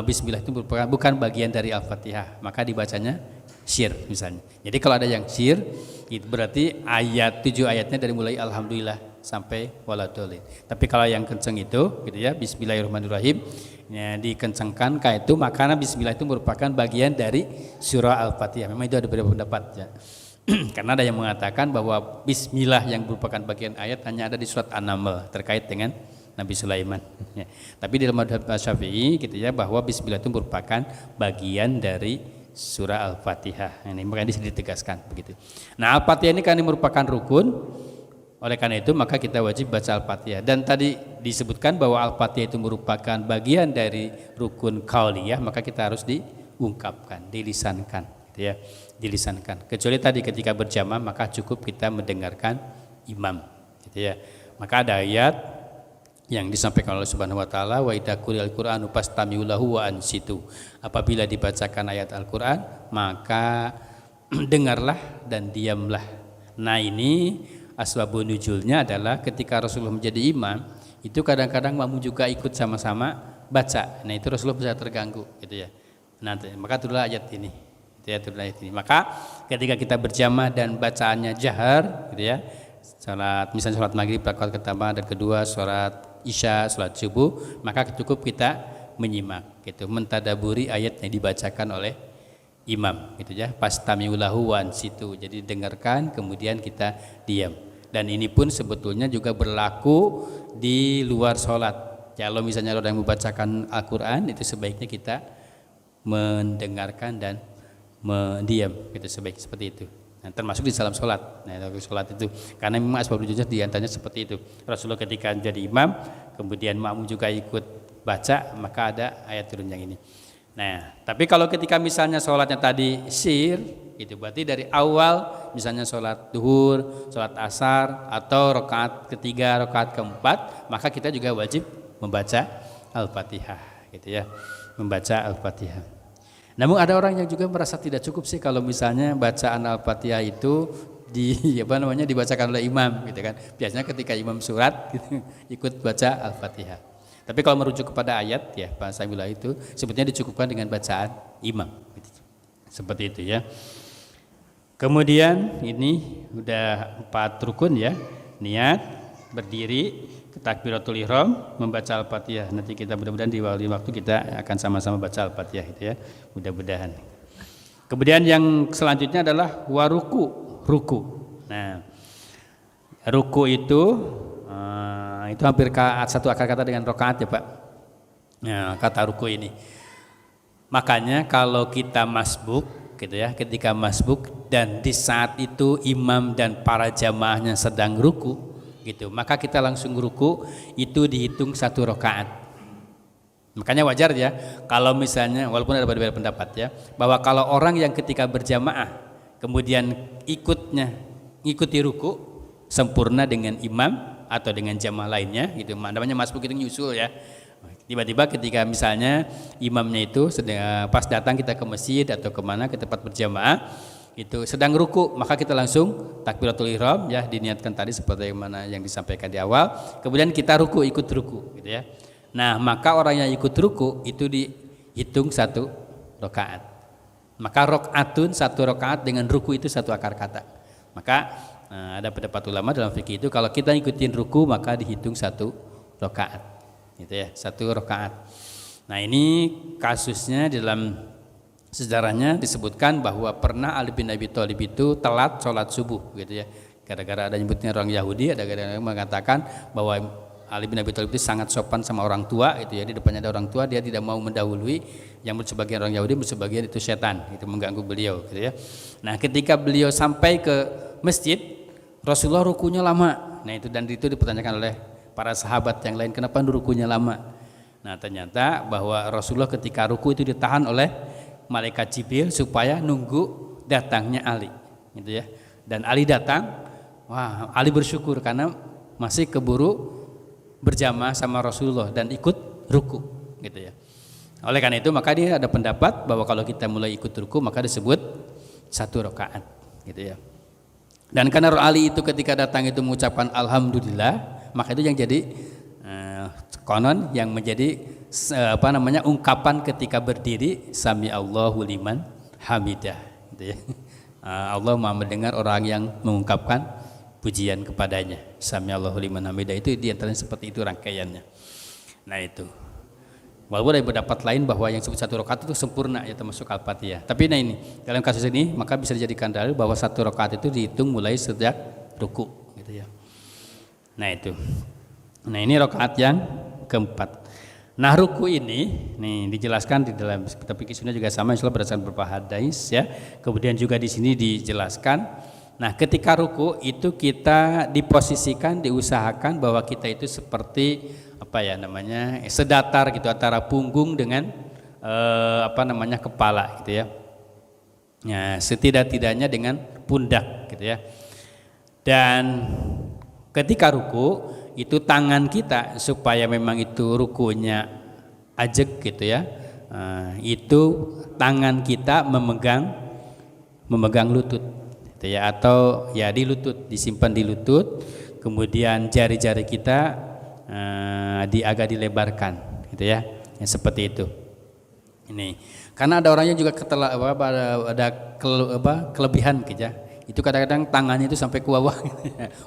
bismillah itu merupakan bukan bagian dari Al-Fatihah, maka dibacanya syir misalnya. Jadi kalau ada yang syir itu berarti 7 ayatnya dari mulai alhamdulillah sampai waladhdallin. Tapi kalau yang kencang itu gitu ya, bismillahirrahmanirrahim ya, dikencangkan kayak itu, maka bismillah itu merupakan bagian dari surah Al-Fatihah. Memang itu ada beberapa pendapat ya. Karena ada yang mengatakan bahwa bismillah yang merupakan bagian ayat hanya ada di surat An-Naml terkait dengan Nabi Sulaiman ya. Tapi di dalam madhab Syafi'i gitu ya, bahwa bismillah itu merupakan bagian dari surah Al-Fatihah. Ini makanya disini ditegaskan begitu. Nah Al-Fatihah ini kan merupakan rukun, oleh karena itu maka kita wajib baca Al-Fatihah. Dan tadi disebutkan bahwa Al-Fatihah itu merupakan bagian dari rukun qauliyah, maka kita harus diungkapkan, dilisankan gitu ya, dilisankan. Kecuali tadi ketika berjamaah maka cukup kita mendengarkan imam gitu ya. Maka ada ayat yang disampaikan oleh Subhanahu wa taala, wa idza quri'al qur'anu fastami'u lahu wa ansitu. Apabila dibacakan ayat Al-Qur'an maka dengarlah dan diamlah. Nah ini asbabun nuzulnya adalah ketika Rasulullah menjadi imam itu kadang-kadang makmum juga ikut sama-sama baca. Nah itu Rasulullah bisa terganggu gitu ya. Nanti maka turunlah ayat ini. Maka ketika kita berjamaah dan bacaannya jahar gitu ya, misalnya sholat maghrib rakaat pertama dan kedua, sholat isya, sholat subuh, maka cukup kita menyimak gitu, mentadaburi ayat yang dibacakan oleh imam gitu ya, pastami'u lahu wa ansitu. Jadi dengarkan kemudian kita diam. Dan ini pun sebetulnya juga berlaku di luar sholat. Kalau misalnya ada yang membacakan Al-Quran itu sebaiknya kita mendengarkan dan mendiam gitu, seperti itu. Nah, termasuk di dalam sholat. Nah, sholat itu karena memang asbabul nuzul diantaranya seperti itu. Rasulullah ketika jadi imam, kemudian makmum juga ikut baca, maka ada ayat turun yang ini. Nah, tapi kalau ketika misalnya sholatnya tadi sir, itu berarti dari awal, misalnya sholat duhur, sholat asar, atau rakaat ketiga, rakaat keempat, maka kita juga wajib membaca Al-Fatihah, gitu ya, membaca Al-Fatihah. Namun ada orang yang juga merasa tidak cukup sih kalau misalnya bacaan Al-Fatihah itu dibacakan oleh imam gitu kan. Biasanya ketika imam surat gitu, ikut baca Al-Fatihah. Tapi kalau merujuk kepada ayat ya bahasa Bila itu sebetulnya dicukupkan dengan bacaan imam gitu. Seperti itu ya. Kemudian ini udah 4 rukun ya. Niat, berdiri, takbiratul ihram, membaca Al-Fatihah. Nanti kita mudah-mudahan di waktu kita akan sama-sama baca Al-Fatihah itu ya. Mudah-mudahan. Kemudian yang selanjutnya adalah ruku. Nah, ruku itu hampir satu akar kata dengan rakaat ya Pak. Nah, kata ruku ini. Makanya kalau kita masbuk gitu ya, ketika masbuk dan di saat itu imam dan para jamaahnya sedang ruku gitu, maka kita langsung ruku, itu dihitung 1 rakaat. Makanya wajar ya kalau misalnya, walaupun ada berbeda pendapat ya, bahwa kalau orang yang ketika berjamaah kemudian ikuti ruku sempurna dengan imam atau dengan jamaah lainnya, itu namanya masbuk, itu nyusul ya. Tiba-tiba ketika misalnya imamnya itu pas datang kita ke masjid atau kemana ke tempat berjamaah itu sedang ruku, maka kita langsung takbiratul ihram ya, diniatkan tadi seperti mana yang disampaikan di awal, kemudian kita ruku, ikut ruku gitu ya. Nah maka orang yang ikut ruku itu dihitung 1 rakaat. Maka rakaatun 1 rakaat dengan ruku itu 1 akar kata. Maka ada pendapat ulama dalam fikih itu kalau kita ikutin ruku maka dihitung 1 rakaat gitu ya, 1 rakaat. Nah ini kasusnya dalam sejarahnya disebutkan bahwa pernah Ali bin Abi Thalib itu telat sholat subuh gitu ya, gara-gara ada nyebutnya orang Yahudi, ada gara-gara mengatakan bahwa Ali bin Abi Thalib itu sangat sopan sama orang tua itu ya, di depannya ada orang tua dia tidak mau mendahului, yang sebagian orang Yahudi, sebagian itu setan, itu mengganggu beliau gitu ya. Nah ketika beliau sampai ke masjid, Rasulullah rukunya lama. Nah itu dipertanyakan oleh para sahabat yang lain, kenapa rukunya lama? Nah ternyata bahwa Rasulullah ketika ruku itu ditahan oleh malaikat Jibril supaya nunggu datangnya Ali gitu ya. Dan Ali datang, wah Ali bersyukur karena masih keburu berjamaah sama Rasulullah dan ikut ruku gitu ya. Oleh karena itu maka dia ada pendapat bahwa kalau kita mulai ikut ruku maka disebut 1 rakaat gitu ya. Dan karena Ali itu ketika datang itu mengucapkan alhamdulillah, maka itu yang jadi konon yang menjadi ungkapan ketika berdiri, sami Allahu liman hamidah gitu ya. Allah Maha mendengar orang yang mengungkapkan pujian kepadanya, sami Allahu liman hamidah, itu diantaranya seperti itu rangkaiannya. Nah itu walaupun ada pendapat lain bahwa yang disebut 1 rakaat itu sempurna ya, termasuk Al-Fatihah. Tapi nah ini dalam kasus ini maka bisa dijadikan dalil bahwa 1 rakaat itu dihitung mulai sejak ruku gitu ya. Nah itu. Nah ini rakaat yang keempat. Nah ruku ini nih dijelaskan di dalam kitab fikih sunnah juga sama, insyaallah berdasarkan beberapa hadis ya. Kemudian juga di sini dijelaskan. Nah ketika ruku itu kita diposisikan, diusahakan bahwa kita itu seperti sedatar gitu antara punggung dengan kepala gitu ya. Ya setidak-tidaknya dengan pundak gitu ya. Dan ketika ruku itu tangan kita supaya memang itu rukunya ajek gitu ya, itu tangan kita memegang lutut gitu ya, atau ya di lutut, disimpan di lutut, kemudian jari-jari kita agak dilebarkan gitu ya, yang seperti itu. Ini karena ada orangnya juga ada kelebihan gitu ya. Itu kadang-kadang tangannya itu sampai ke bawah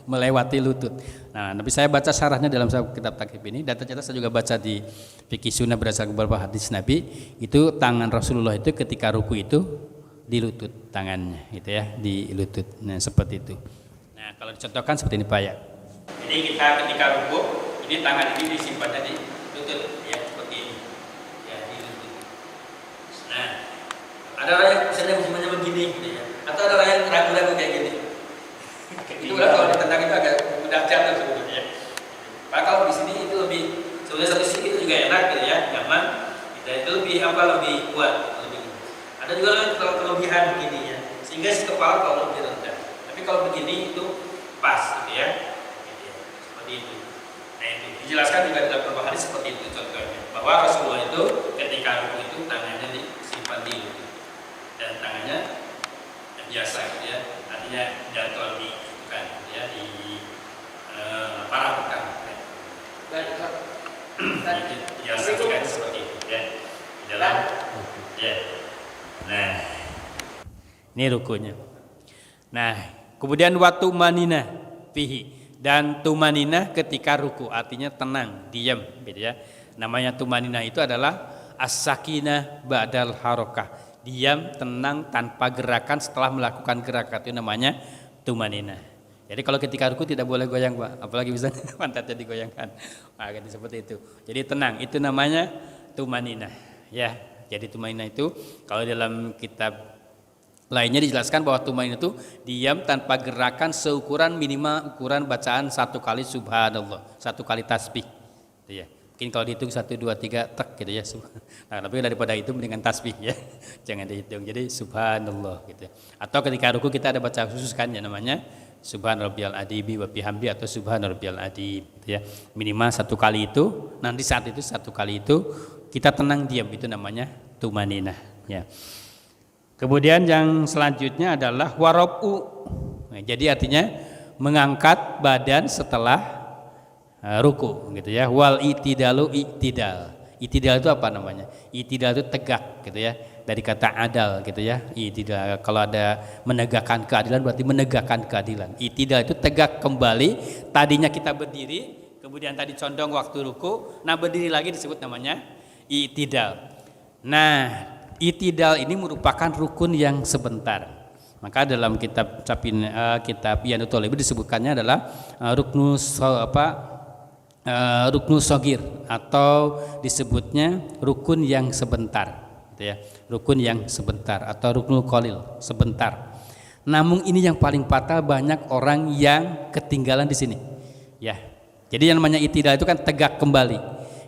melewati lutut. Nah, tapi saya baca syarahnya dalam kitab takrib ini, dan ternyata saya juga baca di fikih sunnah berdasarkan beberapa hadis Nabi, itu tangan Rasulullah itu ketika ruku itu di lutut tangannya gitu ya, di lutut. Nah, seperti itu. Nah, kalau dicontohkan seperti ini Pak ya. Jadi kita ketika ruku, ini tangan ini disimpannya di lutut ya, seperti ini. Ya, di lutut. Nah, ada orang yang misalnya semuanya begini gitu ya. Atau ada orang yang ragu-ragu kayak gini. Itu kalau ditendang itu agak mudah jatuh sebetulnya. Maka kalau di sini itu lebih, sebenarnya satu sisi itu juga enak gitu ya, nyaman. Dan itu lebih kuat, lebih. Ada juga yang kelebihan begini ya, sehingga si kepala kalau lebih rendah. Tapi kalau begini itu pas gitu ya. Seperti itu. Nah itu dijelaskan juga dalam beberapa hadis seperti itu contohnya. Bahwa Rasulullah itu ketika ruku itu tangannya disimpan di lutut dan tangannya biasa gitu ya, artinya jatuh di bukan ya, di parah bukan biasa juga seperti itu ya, di dalam ya. Nah ini rukunya. Nah kemudian waktu manina fihi, dan tumanina ketika ruku artinya tenang, diam gitu ya. Namanya tumanina itu adalah as-sakinah ba'dal harokah, diam, tenang, tanpa gerakan setelah melakukan gerakan, itu namanya tumanina. Jadi kalau ketika ruku tidak boleh goyang Pak, apalagi misalnya pantatnya digoyangkan, nah, seperti itu. Jadi tenang, itu namanya tumanina ya. Jadi tumanina itu kalau dalam kitab lainnya dijelaskan bahwa tumanina itu diam tanpa gerakan seukuran minimal ukuran bacaan 1 kali subhanallah, 1 kali tasbih. Gitu ya. Mungkin kalau dihitung 1, 2, 3 tek gitu ya. Nah, lebih daripada itu mendingan tasbih ya. Jangan dihitung. Jadi subhanallah gitu. Atau ketika ruku kita ada baca khusus kan ya namanya subhanarabbiyal adzim wa bihamdi atau subhanarabbiyal adzim gitu ya. Minimal 1 kali itu. Nanti saat itu 1 kali itu kita tenang diam, itu namanya tumaninah ya. Kemudian yang selanjutnya adalah warobu. Nah, jadi artinya mengangkat badan setelah ruku gitu ya. Wal itidalu itidal. Itidal itu apa namanya? Itidal itu tegak gitu ya. Dari kata adal gitu ya. Itidal kalau ada menegakkan keadilan berarti menegakkan keadilan. Itidal itu tegak kembali. Tadinya kita berdiri, kemudian tadi condong waktu ruku. Nah, berdiri lagi disebut namanya itidal. Nah, itidal ini merupakan rukun yang sebentar. Maka dalam kitab kitab Iyanut Tholibi disebutkannya adalah ruknu sogir atau disebutnya rukun yang sebentar, gitu ya. Rukun yang sebentar atau ruknul qalil, sebentar. Namun ini yang paling fatal, banyak orang yang ketinggalan di sini. Ya. Jadi yang namanya itidal itu kan tegak kembali.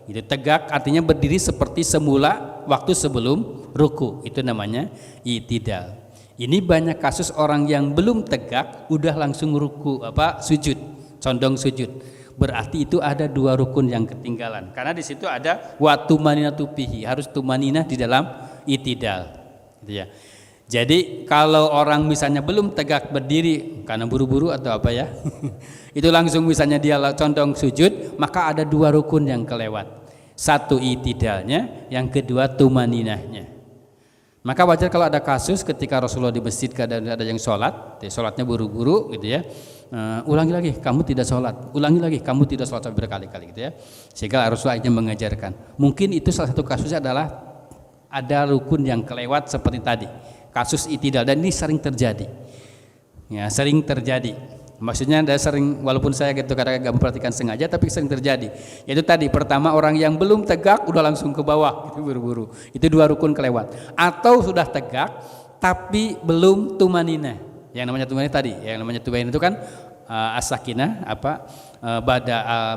Itu tegak artinya berdiri seperti semula waktu sebelum ruku, itu namanya itidal. Ini banyak kasus orang yang belum tegak udah langsung ruku sujud, condong sujud. Berarti itu ada 2 rukun yang ketinggalan. Karena di situ ada wa tumaninatu fihi, harus tumaninah di dalam itidal. Gitu ya. Jadi kalau orang misalnya belum tegak berdiri karena buru-buru atau apa ya, itu langsung misalnya dia condong sujud, maka ada 2 rukun yang kelewat. 1 itidalnya, yang kedua tumaninahnya. Maka wajar kalau ada kasus ketika Rasulullah di masjid ada yang sholatnya buru-buru gitu ya. Ulangi lagi, kamu tidak sholat. Ulangi lagi, kamu tidak sholat sampai berkali-kali gitu ya. Sehingga Rasulullah mengajarkan. Mungkin itu salah satu kasusnya adalah ada rukun yang kelewat seperti tadi. Kasus itidal, dan ini sering terjadi. Ya, sering terjadi. Maksudnya ada sering, walaupun saya gitu kadang gak memperhatikan sengaja, tapi sering terjadi. Yaitu tadi, pertama orang yang belum tegak udah langsung ke bawah, gitu buru-buru. Itu 2 rukun kelewat. Atau sudah tegak tapi belum tumaninah. Yang namanya tumaninah tadi, yang namanya tumaninah itu kan as-sakinah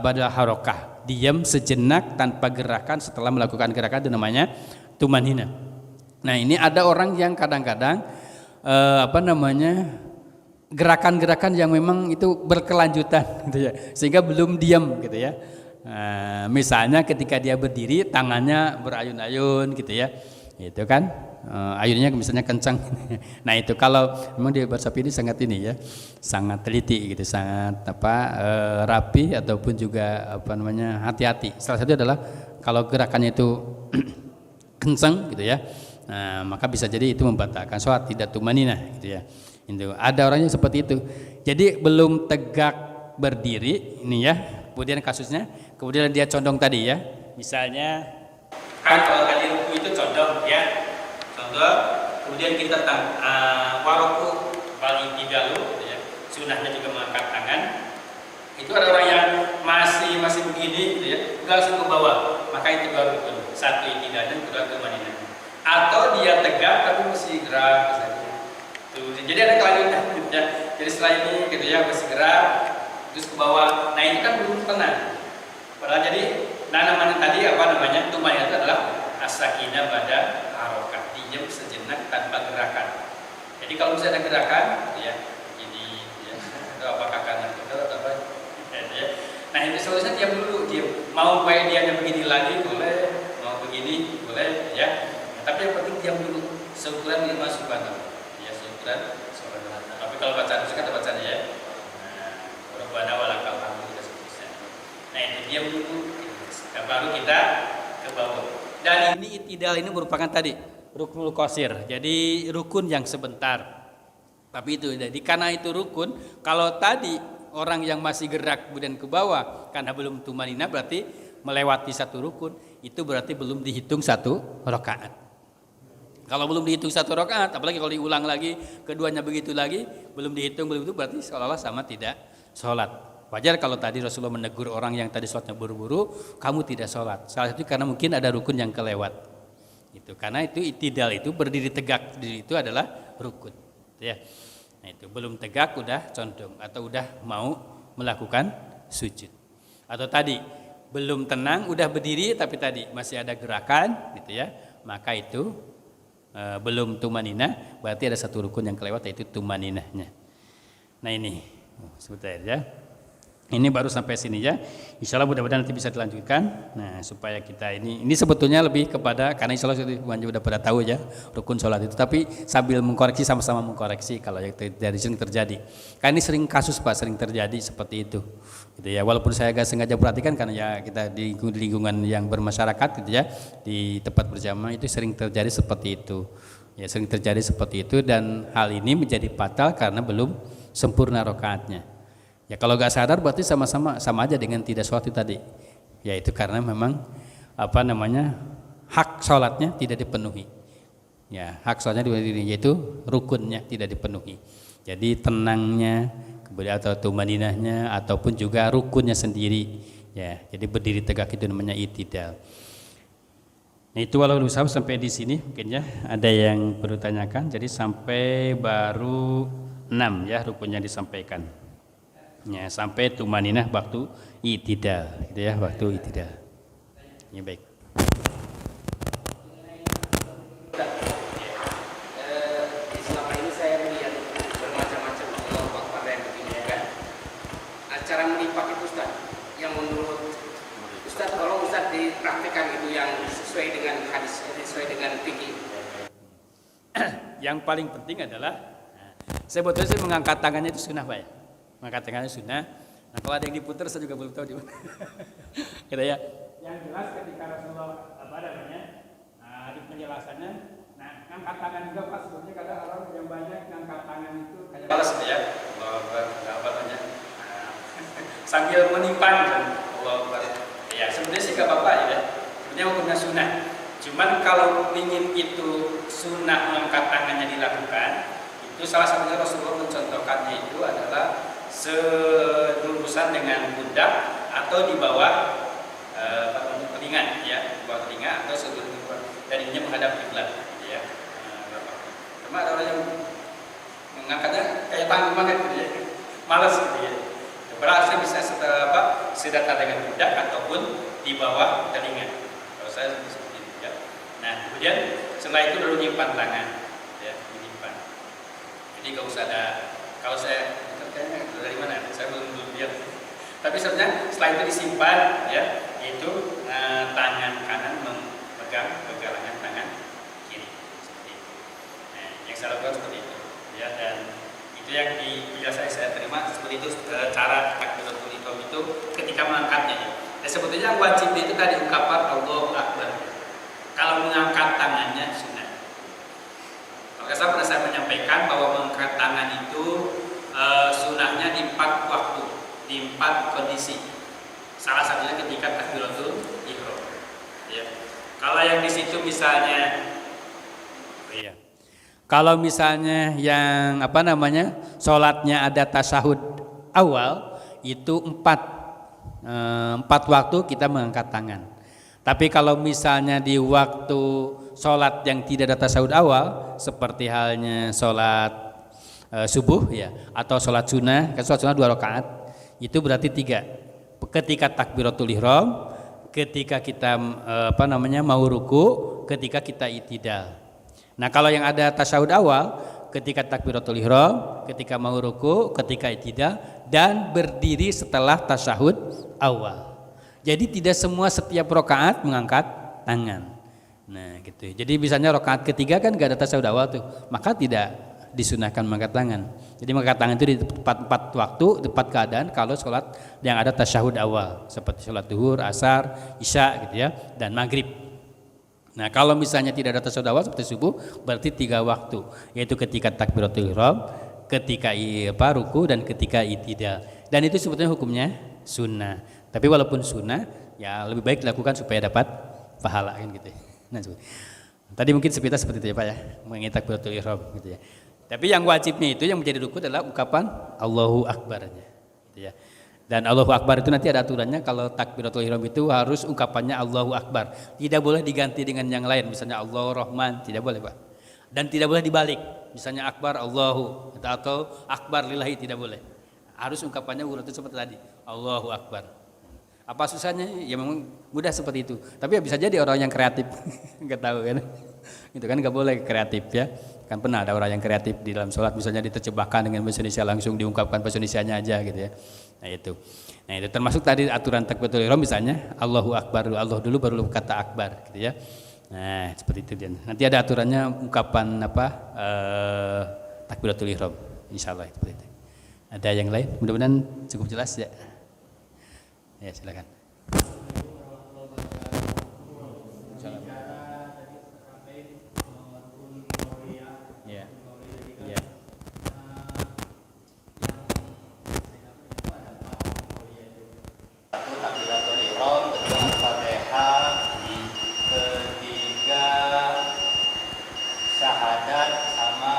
badal harokah, diam sejenak tanpa gerakan setelah melakukan gerakan, itu namanya tumaninah. Nah, ini ada orang yang kadang-kadang gerakan-gerakan yang memang itu berkelanjutan gitu ya, sehingga belum diam gitu ya. Misalnya ketika dia berdiri tangannya berayun-ayun gitu ya, itu kan ayunnya misalnya kencang. Nah, itu kalau memang di bahasa ini sangat ini ya, sangat teliti gitu, sangat rapi ataupun juga hati-hati. Salah satu adalah kalau gerakannya itu kencang gitu ya, maka bisa jadi itu membatalkan sholat, tidak tumaninah gitu ya. Itu ada orangnya seperti itu. Jadi belum tegak berdiri ini ya. Kemudian kasusnya, kemudian dia condong tadi ya. Misalnya kan kalau tadi ruku itu condong ya. Condong, kemudian kita waruku paling tidak gitu ya. Sunahnya juga mengangkat tangan. Itu ada orang yang masih begini gitu ya. Langsung ke bawah. Maka itu baru rukun. 1 itidal dan kedua tumaninah. Atau dia tegak tapi masih gerak misalnya. Jadi ada kelanjutan ya. Jadi setelah ini gitu ya masih gerak terus ke bawah. Nah, itu kan belum tenang. Padahal jadi namanya tadi tumaninah itu adalah as-sakinah bada harokah, diam sejenak tanpa gerakan. Jadi kalau misalnya ada gerakan gitu ya, begini ya, atau apakah kanan atau apa ya. Nah, itu solusinya diam dulu, diam. Mau kayak dianya begini lagi boleh, mau begini boleh ya. Tapi yang penting diam dulu. Seukuran 5 subhanallah. Tapi kalau bacaan itu kan ada bacaan ya. Rabbana walakal hamdu dan seterusnya. Nah, itu diam dulu. Dan baru kita ke bawah. Dan ini itidal ini merupakan tadi ruknul qasir. Jadi rukun yang sebentar. Tapi itu jadi karena itu rukun, kalau tadi orang yang masih gerak kemudian ke bawah karena belum tumaninah berarti melewati 1 rukun, itu berarti belum dihitung 1 rakaat. Kalau belum dihitung 1 rakaat, apalagi kalau diulang lagi, keduanya begitu lagi, belum dihitung, belum itu berarti seolah-olah sama tidak sholat. Wajar kalau tadi Rasulullah menegur orang yang tadi sholatnya buru-buru, kamu tidak sholat. Salah satu karena mungkin ada rukun yang kelewat. Itu karena itu itidal itu berdiri tegak itu adalah rukun. Ya. Nah, itu belum tegak udah condong atau udah mau melakukan sujud. Atau tadi belum tenang udah berdiri tapi tadi masih ada gerakan gitu ya. Maka itu belum tumaninah, berarti ada satu rukun yang kelewat yaitu tumaninahnya. Nah ini sebentar ya. Ini baru sampai sini ya. Insya Allah mudah-mudahan nanti bisa dilanjutkan. Nah supaya kita ini sebetulnya lebih kepada karena insya Allah sudah pada tahu ya rukun sholat itu. Tapi sambil mengkoreksi sama-sama mengkoreksi kalau yang sering terjadi. Karena ini sering kasus Pak, sering terjadi seperti itu. Gitu ya. Walaupun saya agak sengaja perhatikan karena ya kita di lingkungan yang bermasyarakat gitu ya di tempat berjamaah itu sering terjadi seperti itu. Ya sering terjadi seperti itu dan hal ini menjadi fatal karena belum sempurna rakaatnya. Ya kalau nggak sadar berarti sama aja dengan tidak sholat itu tadi. Yaitu karena memang hak sholatnya tidak dipenuhi. Ya hak sholatnya yaitu rukunnya tidak dipenuhi. Jadi tenangnya, kemudian atau tumaninahnya ataupun juga rukunnya sendiri. Ya jadi berdiri tegak itu namanya itidal. Nah itu walau sampai di sini mungkin ya ada yang perlu tanyakan. Jadi sampai baru 6 ya rukunnya disampaikan. Ya, sampai tumaninah waktu itidal gitu ya, waktu itidal. Ya baik. Selama ini saya melihat bermacam-macam fakta yang begini ya kan. Cara melipat itu Ustaz, yang menurut Ustaz tolong Ustaz dipraktikkan itu yang sesuai dengan hadis, sesuai dengan fikih. Yang paling penting adalah sebetulnya sih mengangkat tangannya itu sunnah Pak ya. Mengangkat tangannya sunnah. Nah kalau ada yang diputar saya juga belum tahu di mana. Gitu ya. Yang jelas ketika Rasulullah di penjelasannya, nah ngangkat tangan juga Pak sebetulnya kadang orang yang banyak ngangkat tangan itu kayak balas ya. Sambil menimpan ya sebenarnya sih gak apa-apa ya. Sebenarnya hukumnya sunnah. Cuman kalau ingin itu sunnah mengangkat tangannya dilakukan, itu salah satunya Rasulullah mencontohkannya itu adalah selurusan dengan pundak atau di bawah telinga ya, di bawah telinga atau seluruh dan ininya menghadap kiblat ya. Cuma ada orang yang mengangkatnya kayak tanggung banget gitu ya. Malas gitu ya. Berarti bisa sedatar dengan pundak ataupun di bawah telinga. Kalau saya seperti itu ya. Nah, kemudian setelah itu baru nyimpan tangan ya, menyimpan. Jadi enggak usah ada kalau saya kayaknya dari mana? Saya belum lihat. Tapi sebenarnya setelah itu disimpan, ya, yaitu tangan kanan memegang pergelangan tangan kiri, seperti itu. Nah, yang saya lakukan seperti itu, ya, dan itu yang biasa saya terima seperti itu cara takbiratul ihram itu ketika mengangkatnya. Ya. Dan sebetulnya wajib itu tadi ungkapan Allahu Akbar. Kalau mengangkat tangannya sunnah. Maka saya pernah menyampaikan bahwa mengangkat tangan itu sunahnya di 4 waktu, di 4 kondisi. Salah satunya ketika takbiratul ihram. Ya. Kalau yang di situ misalnya, kalau misalnya yang sholatnya ada tasyahud awal itu 4 waktu kita mengangkat tangan. Tapi kalau misalnya di waktu sholat yang tidak ada tasyahud awal, seperti halnya sholat subuh ya atau sholat sunnah, kan sholat sunnah 2 rakaat itu berarti 3. Ketika takbiratul ihram, ketika kita mau ruku, ketika kita itidal. Nah kalau yang ada tasyahud awal, ketika takbiratul ihram, ketika mau ruku, ketika itidal dan berdiri setelah tasyahud awal. Jadi tidak semua setiap rakaat mengangkat tangan. Nah gitu. Jadi misalnya rakaat ketiga kan gak ada tasyahud awal tuh, maka tidak disunahkan mengangkat tangan. Jadi mengangkat tangan itu di tempat waktu, tempat keadaan kalau sholat yang ada tasyahud awal seperti sholat zuhur, asar, isya gitu ya, dan maghrib. Nah kalau misalnya tidak ada tasyahud awal seperti subuh, berarti 3 waktu, yaitu ketika takbiratul ihram, ketika ruku dan ketika itidal. Dan itu sebetulnya hukumnya sunnah. Tapi walaupun sunnah, ya lebih baik dilakukan supaya dapat pahala kan gitu. Nah, tadi mungkin sepintas seperti itu ya Pak ya, mengenai takbiratul ihram gitu ya. Tapi yang wajibnya itu yang menjadi rukun adalah ungkapan Allahu Akbar-nya, gitu ya. Dan Allahu Akbar itu nanti ada aturannya, kalau takbiratul ihram itu harus ungkapannya Allahu Akbar. Tidak boleh diganti dengan yang lain, misalnya Allahu Rahman, tidak boleh Pak. Dan tidak boleh dibalik, misalnya Akbar Allahu atau Akbar lillahi, tidak boleh. Harus ungkapannya urutan seperti tadi, Allahu Akbar. Apa susahnya? Ya memang mudah seperti itu. Tapi ya bisa jadi orang yang kreatif, nggak tahu kan? Itu kan nggak boleh kreatif ya. Kan pernah ada orang yang kreatif di dalam sholat, misalnya diterjemahkan dengan bahasa Indonesia, langsung diungkapkan bahasa Indonesianya aja gitu ya. Nah itu termasuk tadi aturan takbiratul ihram, misalnya Allahu Akbar, Allah dulu baru kata Akbar gitu ya. Nah seperti itu dia. Nanti ada aturannya ungkapan takbiratul ihram, insyaallah seperti itu. Ada yang lain? Mudah-mudahan cukup jelas ya. Ya silakan. Syahadat sama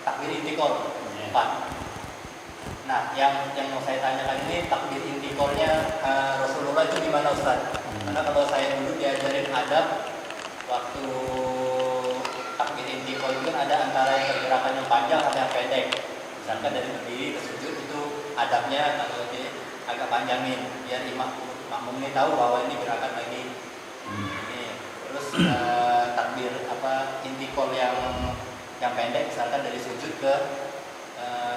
takbir intikal 4. Nah, yang mau saya tanyakan ini takbir intikalnya Rasulullah itu gimana Ustaz? Karena kalau saya dulu diajarin adab waktu takbir intikal itu kan ada antara yang pergerakan yang panjang sama yang pendek. Misalkan dari berdiri ke sujud itu adabnya agak panjangin biar makmum ini tahu bahwa ini gerakan lagi. Ini terus takbir intikal yang pendek, misalkan dari sujud ke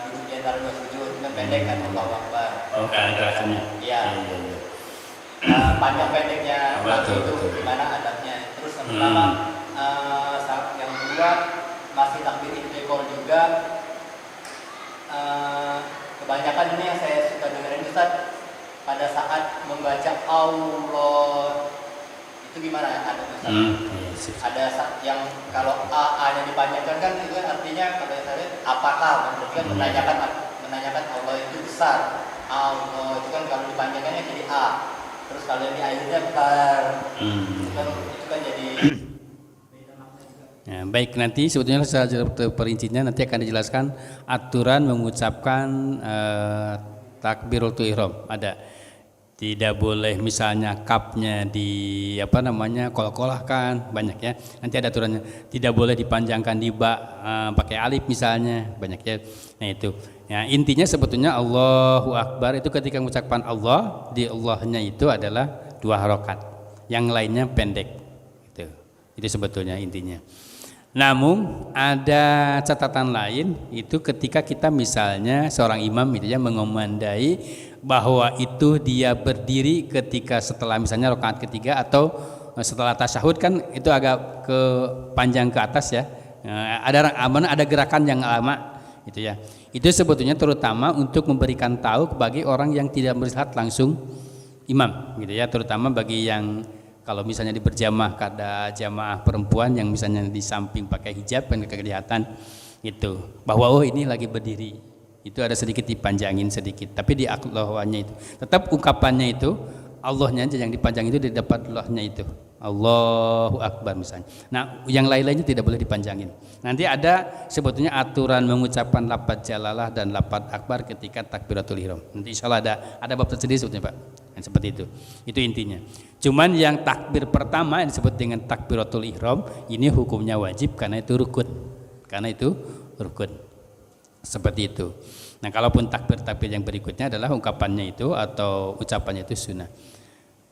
duduk di antara dua sujud, kan pendek kan, Allahu Akbar. Oh, gerakannya. Iya. Panjang pendeknya itu gimana adabnya. Terus yang pertama, yang kedua masih takbir intikal juga. Kebanyakan ini yang saya suka dengerin Ustaz, pada saat membaca Allah itu gimana ada Ustaz? Ada yang kalau A-nya dipanjangkan kan itu kan artinya kalau saya lihat apakah, berarti kan menanyakan Allah itu besar. Allah itu kan kalau dipanjangkannya jadi A. Terus kalau di akhirnya besar. Itu kan jadi ya, baik, nanti sebetulnya secara perincinya nanti akan dijelaskan aturan mengucapkan takbiratul ihram. Ada, tidak boleh misalnya kapnya di kol-kolahkan, banyak ya. Nanti ada aturannya. Tidak boleh dipanjangkan di ba pakai alif misalnya, banyak ya. Nah itu. Ya, intinya sebetulnya Allahu Akbar itu ketika mengucapkan Allah, di Allahnya itu adalah 2 harokat, yang lainnya pendek. Itu sebetulnya intinya. Namun ada catatan lain, itu ketika kita misalnya seorang imam itu ya mengomandai bahwa itu dia berdiri ketika setelah misalnya rakaat ketiga atau setelah tasyahud, kan itu agak ke panjang ke atas ya. Ada gerakan yang lama gitu ya. Itu sebetulnya terutama untuk memberikan tahu bagi orang yang tidak melihat langsung imam gitu ya, terutama bagi yang kalau misalnya di berjamaah, ada jamaah perempuan yang misalnya di samping pakai hijab kan kelihatan itu bahwa oh ini lagi berdiri, itu ada sedikit dipanjangin sedikit, tapi di Allahnya itu tetap ungkapannya itu Allahnya aja yang dipanjang, itu di depan Allahnya itu Allahu Akbar misalnya. Nah yang lain-lainnya tidak boleh dipanjangin. Nanti ada sebetulnya aturan mengucapkan lafaz jalalah dan lafaz akbar ketika takbiratul ihram. Nanti insya Allah ada bab tersendiri sebetulnya Pak. Nah, seperti itu intinya. Cuman yang takbir pertama yang disebut dengan takbiratul ihram ini hukumnya wajib karena itu rukun. Seperti itu. Nah kalaupun takbir yang berikutnya adalah ungkapannya itu atau ucapannya itu sunnah.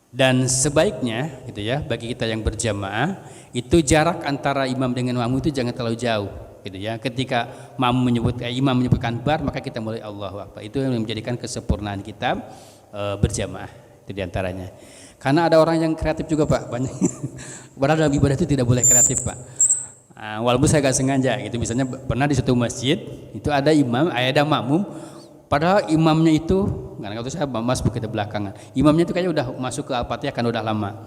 Dan sebaiknya gitu ya, bagi kita yang berjamaah itu jarak antara imam dengan makmum itu jangan terlalu jauh gitu ya. Ketika imam menyebutkan bar, maka kita mulai Allahu Akbar. Itu yang menjadikan kesempurnaan kita berjamaah, itu diantaranya. Karena ada orang yang kreatif juga Pak, banyak. Padahal dalam ibadah itu tidak boleh kreatif Pak. Walaupun saya gak sengaja gitu, misalnya pernah di suatu masjid itu ada imam, ada makmum, padahal imamnya itu, karena waktu saya masuk ke belakangan, imamnya itu kayaknya udah masuk ke Al-Fatihah kan udah lama.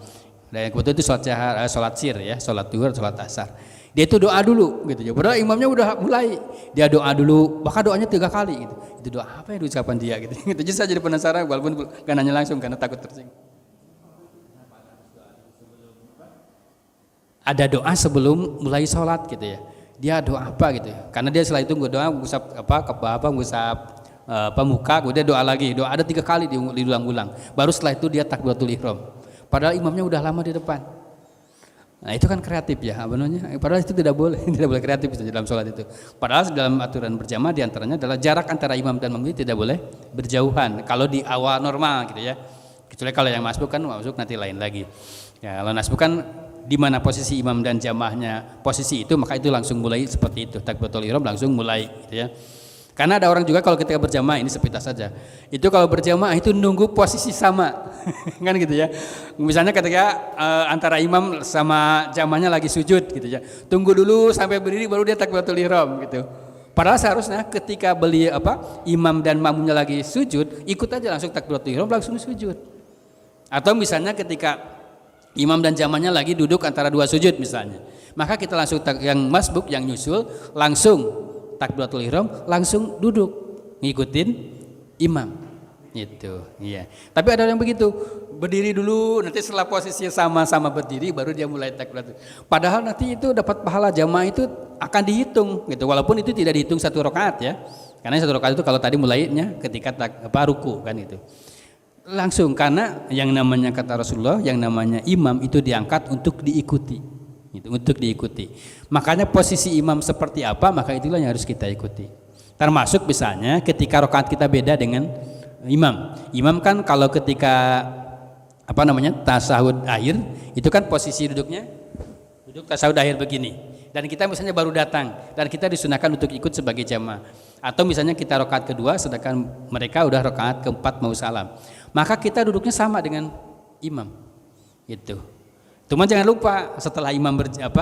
Dan kebetulan itu sholat sir ya, sholat duhur, sholat asar. Dia itu doa dulu gitu ya. Padahal imamnya udah mulai, dia doa dulu, bahkan doanya 3 kali gitu. Itu doa apa yang diucapkan dia gitu. Jadi saya jadi penasaran walaupun gak nanya langsung karena takut tersinggung. Ada doa sebelum mulai sholat gitu ya. dia doa apa gitu. Karena dia setelah itu doa ngusap ngusap muka, kemudian doa lagi. Doa ada 3 kali diulang-ulang. Baru setelah itu dia takbiratul ihram. Padahal imamnya udah lama di depan. Nah itu kan kreatif ya, padahal itu tidak boleh kreatif dalam sholat itu. Padahal dalam aturan berjamaah diantaranya adalah jarak antara imam dan makmum tidak boleh berjauhan. Kalau di awal normal gitu ya, kecuali kalau yang masbuk kan masuk nanti lain lagi. Ya kalau masbuk kan di mana posisi imam dan jamaahnya posisi itu, maka itu langsung mulai seperti itu, takbiratul ihram langsung mulai gitu ya. Karena ada orang juga kalau ketika berjamaah, ini sepintas saja, itu kalau berjamaah itu nunggu posisi sama kan gitu ya. Misalnya ketika antara imam sama jamaahnya lagi sujud gitu ya, tunggu dulu sampai berdiri baru dia takbiratul ihram gitu. Padahal seharusnya ketika imam dan makmumnya lagi sujud, ikut aja langsung takbiratul ihram langsung sujud. Atau misalnya ketika imam dan jamaahnya lagi duduk antara 2 sujud misalnya, maka kita langsung yang masbuk yang nyusul langsung takbiratul ihram langsung duduk ngikutin imam itu. Iya. Tapi ada yang begitu, berdiri dulu, nanti setelah posisinya sama-sama berdiri baru dia mulai takbiratul. Padahal nanti itu dapat pahala jamaah itu akan dihitung gitu, walaupun itu tidak dihitung 1 rakaat ya. Karena 1 rakaat itu kalau tadi mulainya ketika ruku kan itu. Langsung, karena yang namanya kata Rasulullah, yang namanya imam itu diangkat untuk diikuti. Itu untuk diikuti. Makanya posisi imam seperti apa, maka itulah yang harus kita ikuti. Termasuk misalnya ketika rakaat kita beda dengan imam. Imam kan kalau ketika tasyahud akhir, itu kan posisi duduknya duduk tasyahud akhir begini. Dan kita misalnya baru datang dan kita disunahkan untuk ikut sebagai jamaah. Atau misalnya kita rakaat kedua sedangkan mereka udah rakaat keempat mau salam. Maka kita duduknya sama dengan imam. Gitu. Cuma jangan lupa setelah imam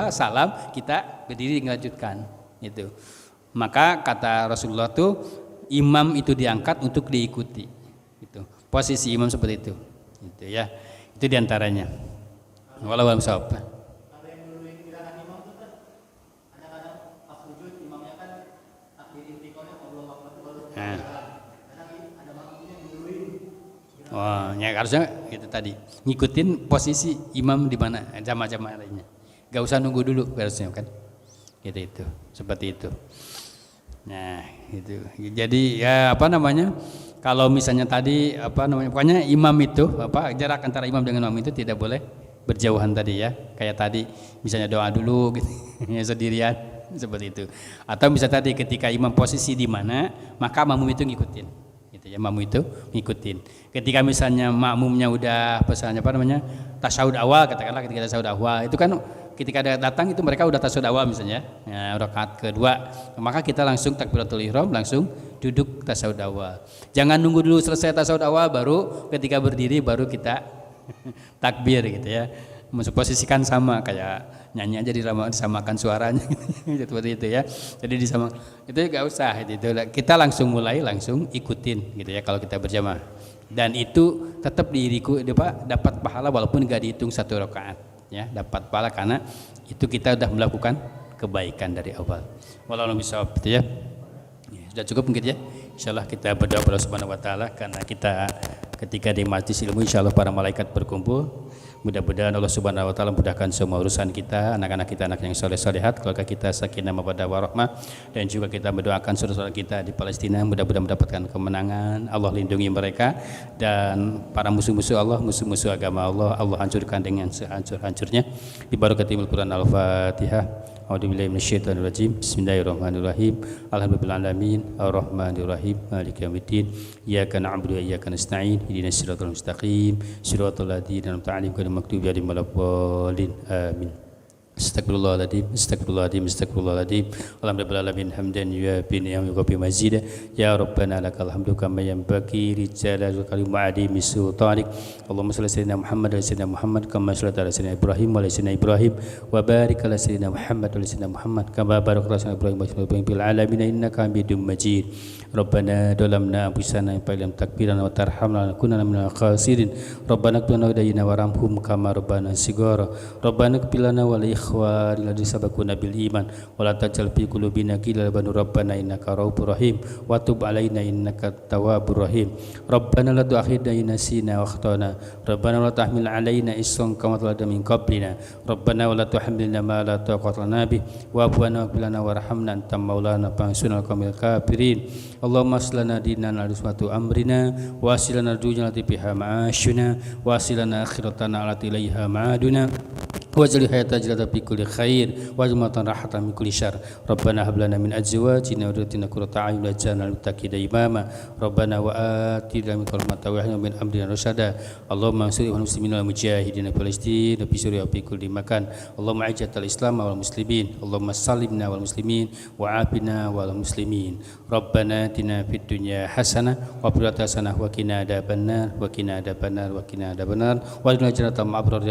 salam kita berdiri melanjutkan itu. Maka kata Rasulullah tuh imam itu diangkat untuk diikuti. Itu. Posisi imam seperti itu. Itu ya. Itu diantaranya. Wallahu a'lam bishawab. Ada yang duluin gerakan imam tuh kan. Kadang-kadang pas sujud imamnya kan takbir intiqalnya Allahu Akbar baru. Ada makmumnya yang duluin. Wah, ya harusnya gitu tadi. Ngikutin posisi imam di mana jamaah-jamaah lainnya. Gak usah nunggu dulu harusnya kan. Gitu itu, seperti itu. Nah, gitu. Jadi ya kalau misalnya tadi pokoknya imam itu jarak antara imam dengan makmum itu tidak boleh berjauhan tadi ya. Kayak tadi misalnya doa dulu gitu ya sendirian seperti itu. Atau bisa tadi ketika imam posisi di mana, maka makmum itu ngikutin. Gitu ya, makmum itu ngikutin. Ketika misalnya makmumnya udah tasyahud awal, katakanlah ketika tasyahud awal itu kan ketika datang itu mereka udah tasyahud awal misalnya ya, rakaat kedua, maka kita langsung takbiratul ihram langsung duduk tasyahud awal. Jangan nunggu dulu selesai tasyahud awal baru ketika berdiri baru kita takbir gitu ya. Posisikan sama kayak nyanyi aja disamakan suaranya seperti itu ya. Jadi itu enggak usah itu. Kita langsung mulai langsung ikutin gitu ya kalau kita berjamaah. Dan itu tetap dapat pahala walaupun enggak dihitung 1 rakaat ya, dapat pahala karena itu kita sudah melakukan kebaikan dari awal. Wallahu a'lam bishawab gitu ya. Sudah cukup mungkin ya. Insyaallah kita berdoa kepada Subhanahu wa taala karena kita ketika di majelis ilmu insyaallah para malaikat berkumpul. Mudah-mudahan Allah Subhanahu wa taala mudahkan semua urusan kita, anak-anak kita anak yang saleh-salehat, keluarga kita sakinah mawaddah warahmah, dan juga kita mendoakan saudara-saudara kita di Palestina mudah-mudahan mendapatkan kemenangan. Allah lindungi mereka dan para musuh-musuh Allah, musuh-musuh agama Allah, Allah hancurkan dengan sehancur-hancurnya. Di barakatil Quran Al-Fatihah. A'udzubillahi minasyaitonir rajim. Bismillahirrahmanirrahim. Alhamdulillahil alamin. Arrahmanirrahim. Maliki yaumiddin. Iyyaka na'budu wa iyyaka nasta'in. Ihdinas siratal mustaqim. Siratal ladzina an'amta 'alaihim ghairil maghdubi 'alaihim waladdallin. Amin. Astagfirullahaladzim, astagfirullahaladzim, astagfirullahaladzim. Alhamdulillahirabbil hamdan yuwafi ni'amahu wa mazida. Ya Rabbana lakal hamdu kama yanbaghi li jalali wajhika wa 'azimi sultanik. Allahumma shalli ala sayyidina Muhammad wa sayyidina Muhammad kama shallaita ala sayyidina Ibrahim wa ala sayyidina Ibrahim wa barik ala sayyidina Muhammad wa ala sayyidina Muhammad kama barakta ala sayyidina Ibrahim wa ala sayyidina Ibrahim fil alamin innaka Hamidum Majid. Rabbana dalamna anfusana fa lam takfirna wa tarhamna lanakunanna minal khasirin. Rabbana qina wa dayna warhamhum kama rabbana sigara. Rabbana qbil lana wa li إخواننا الذين سبقونا بالإيمان ولا تجعل في قلوبنا غلا ربنا إنك رؤوف رحيم وتب علينا إنك التواب الرحيم ربنا لا تؤاخذنا إن نسينا وأخطأنا ربنا ولا تحمل علينا إصرا كما حملت من قبلنا ربنا ولا تحملنا ما لا طاقة لنا به واعف عنا واغفر لنا وارحمنا أنت مولانا فانصرنا على القوم الكافرين اللهم اصلح لنا ديننا عصمة أمرنا واصل لنا الدنيا التي فيها معاشنا واصل لنا آخرتنا التي إليها معادنا واجعل الحياة زيادة في كل خير واجعل راحة من كل شر ربنا هب لنا من أزواجنا وذريتنا قرة أعين واجعلنا للمتقين إماما ربنا وآتنا من كل ما من أمرنا رشدا اللهم انصر المسلمين والمجاهدين في فلسطين وفي سوريا وفي كل مكان اللهم أعز الإسلام والمسلمين اللهم سلمنا والمسلمين وعافنا والمسلمين ربنا آتنا في الدنيا حسنة وفي الآخرة حسنة وقنا عذاب النار وقنا عذاب النار وقنا عذاب النار وادخلنا جنة مع أبرار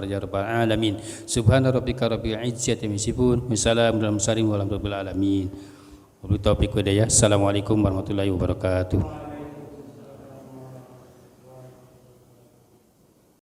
يا رب العالمين سبحان ربك رب العزة عما يصفون وسلام على المرسلين والحمد لله رب العالمين. Wabillahi taufiq wal hidayah. Assalamualaikum warahmatullahi wabarakatuh.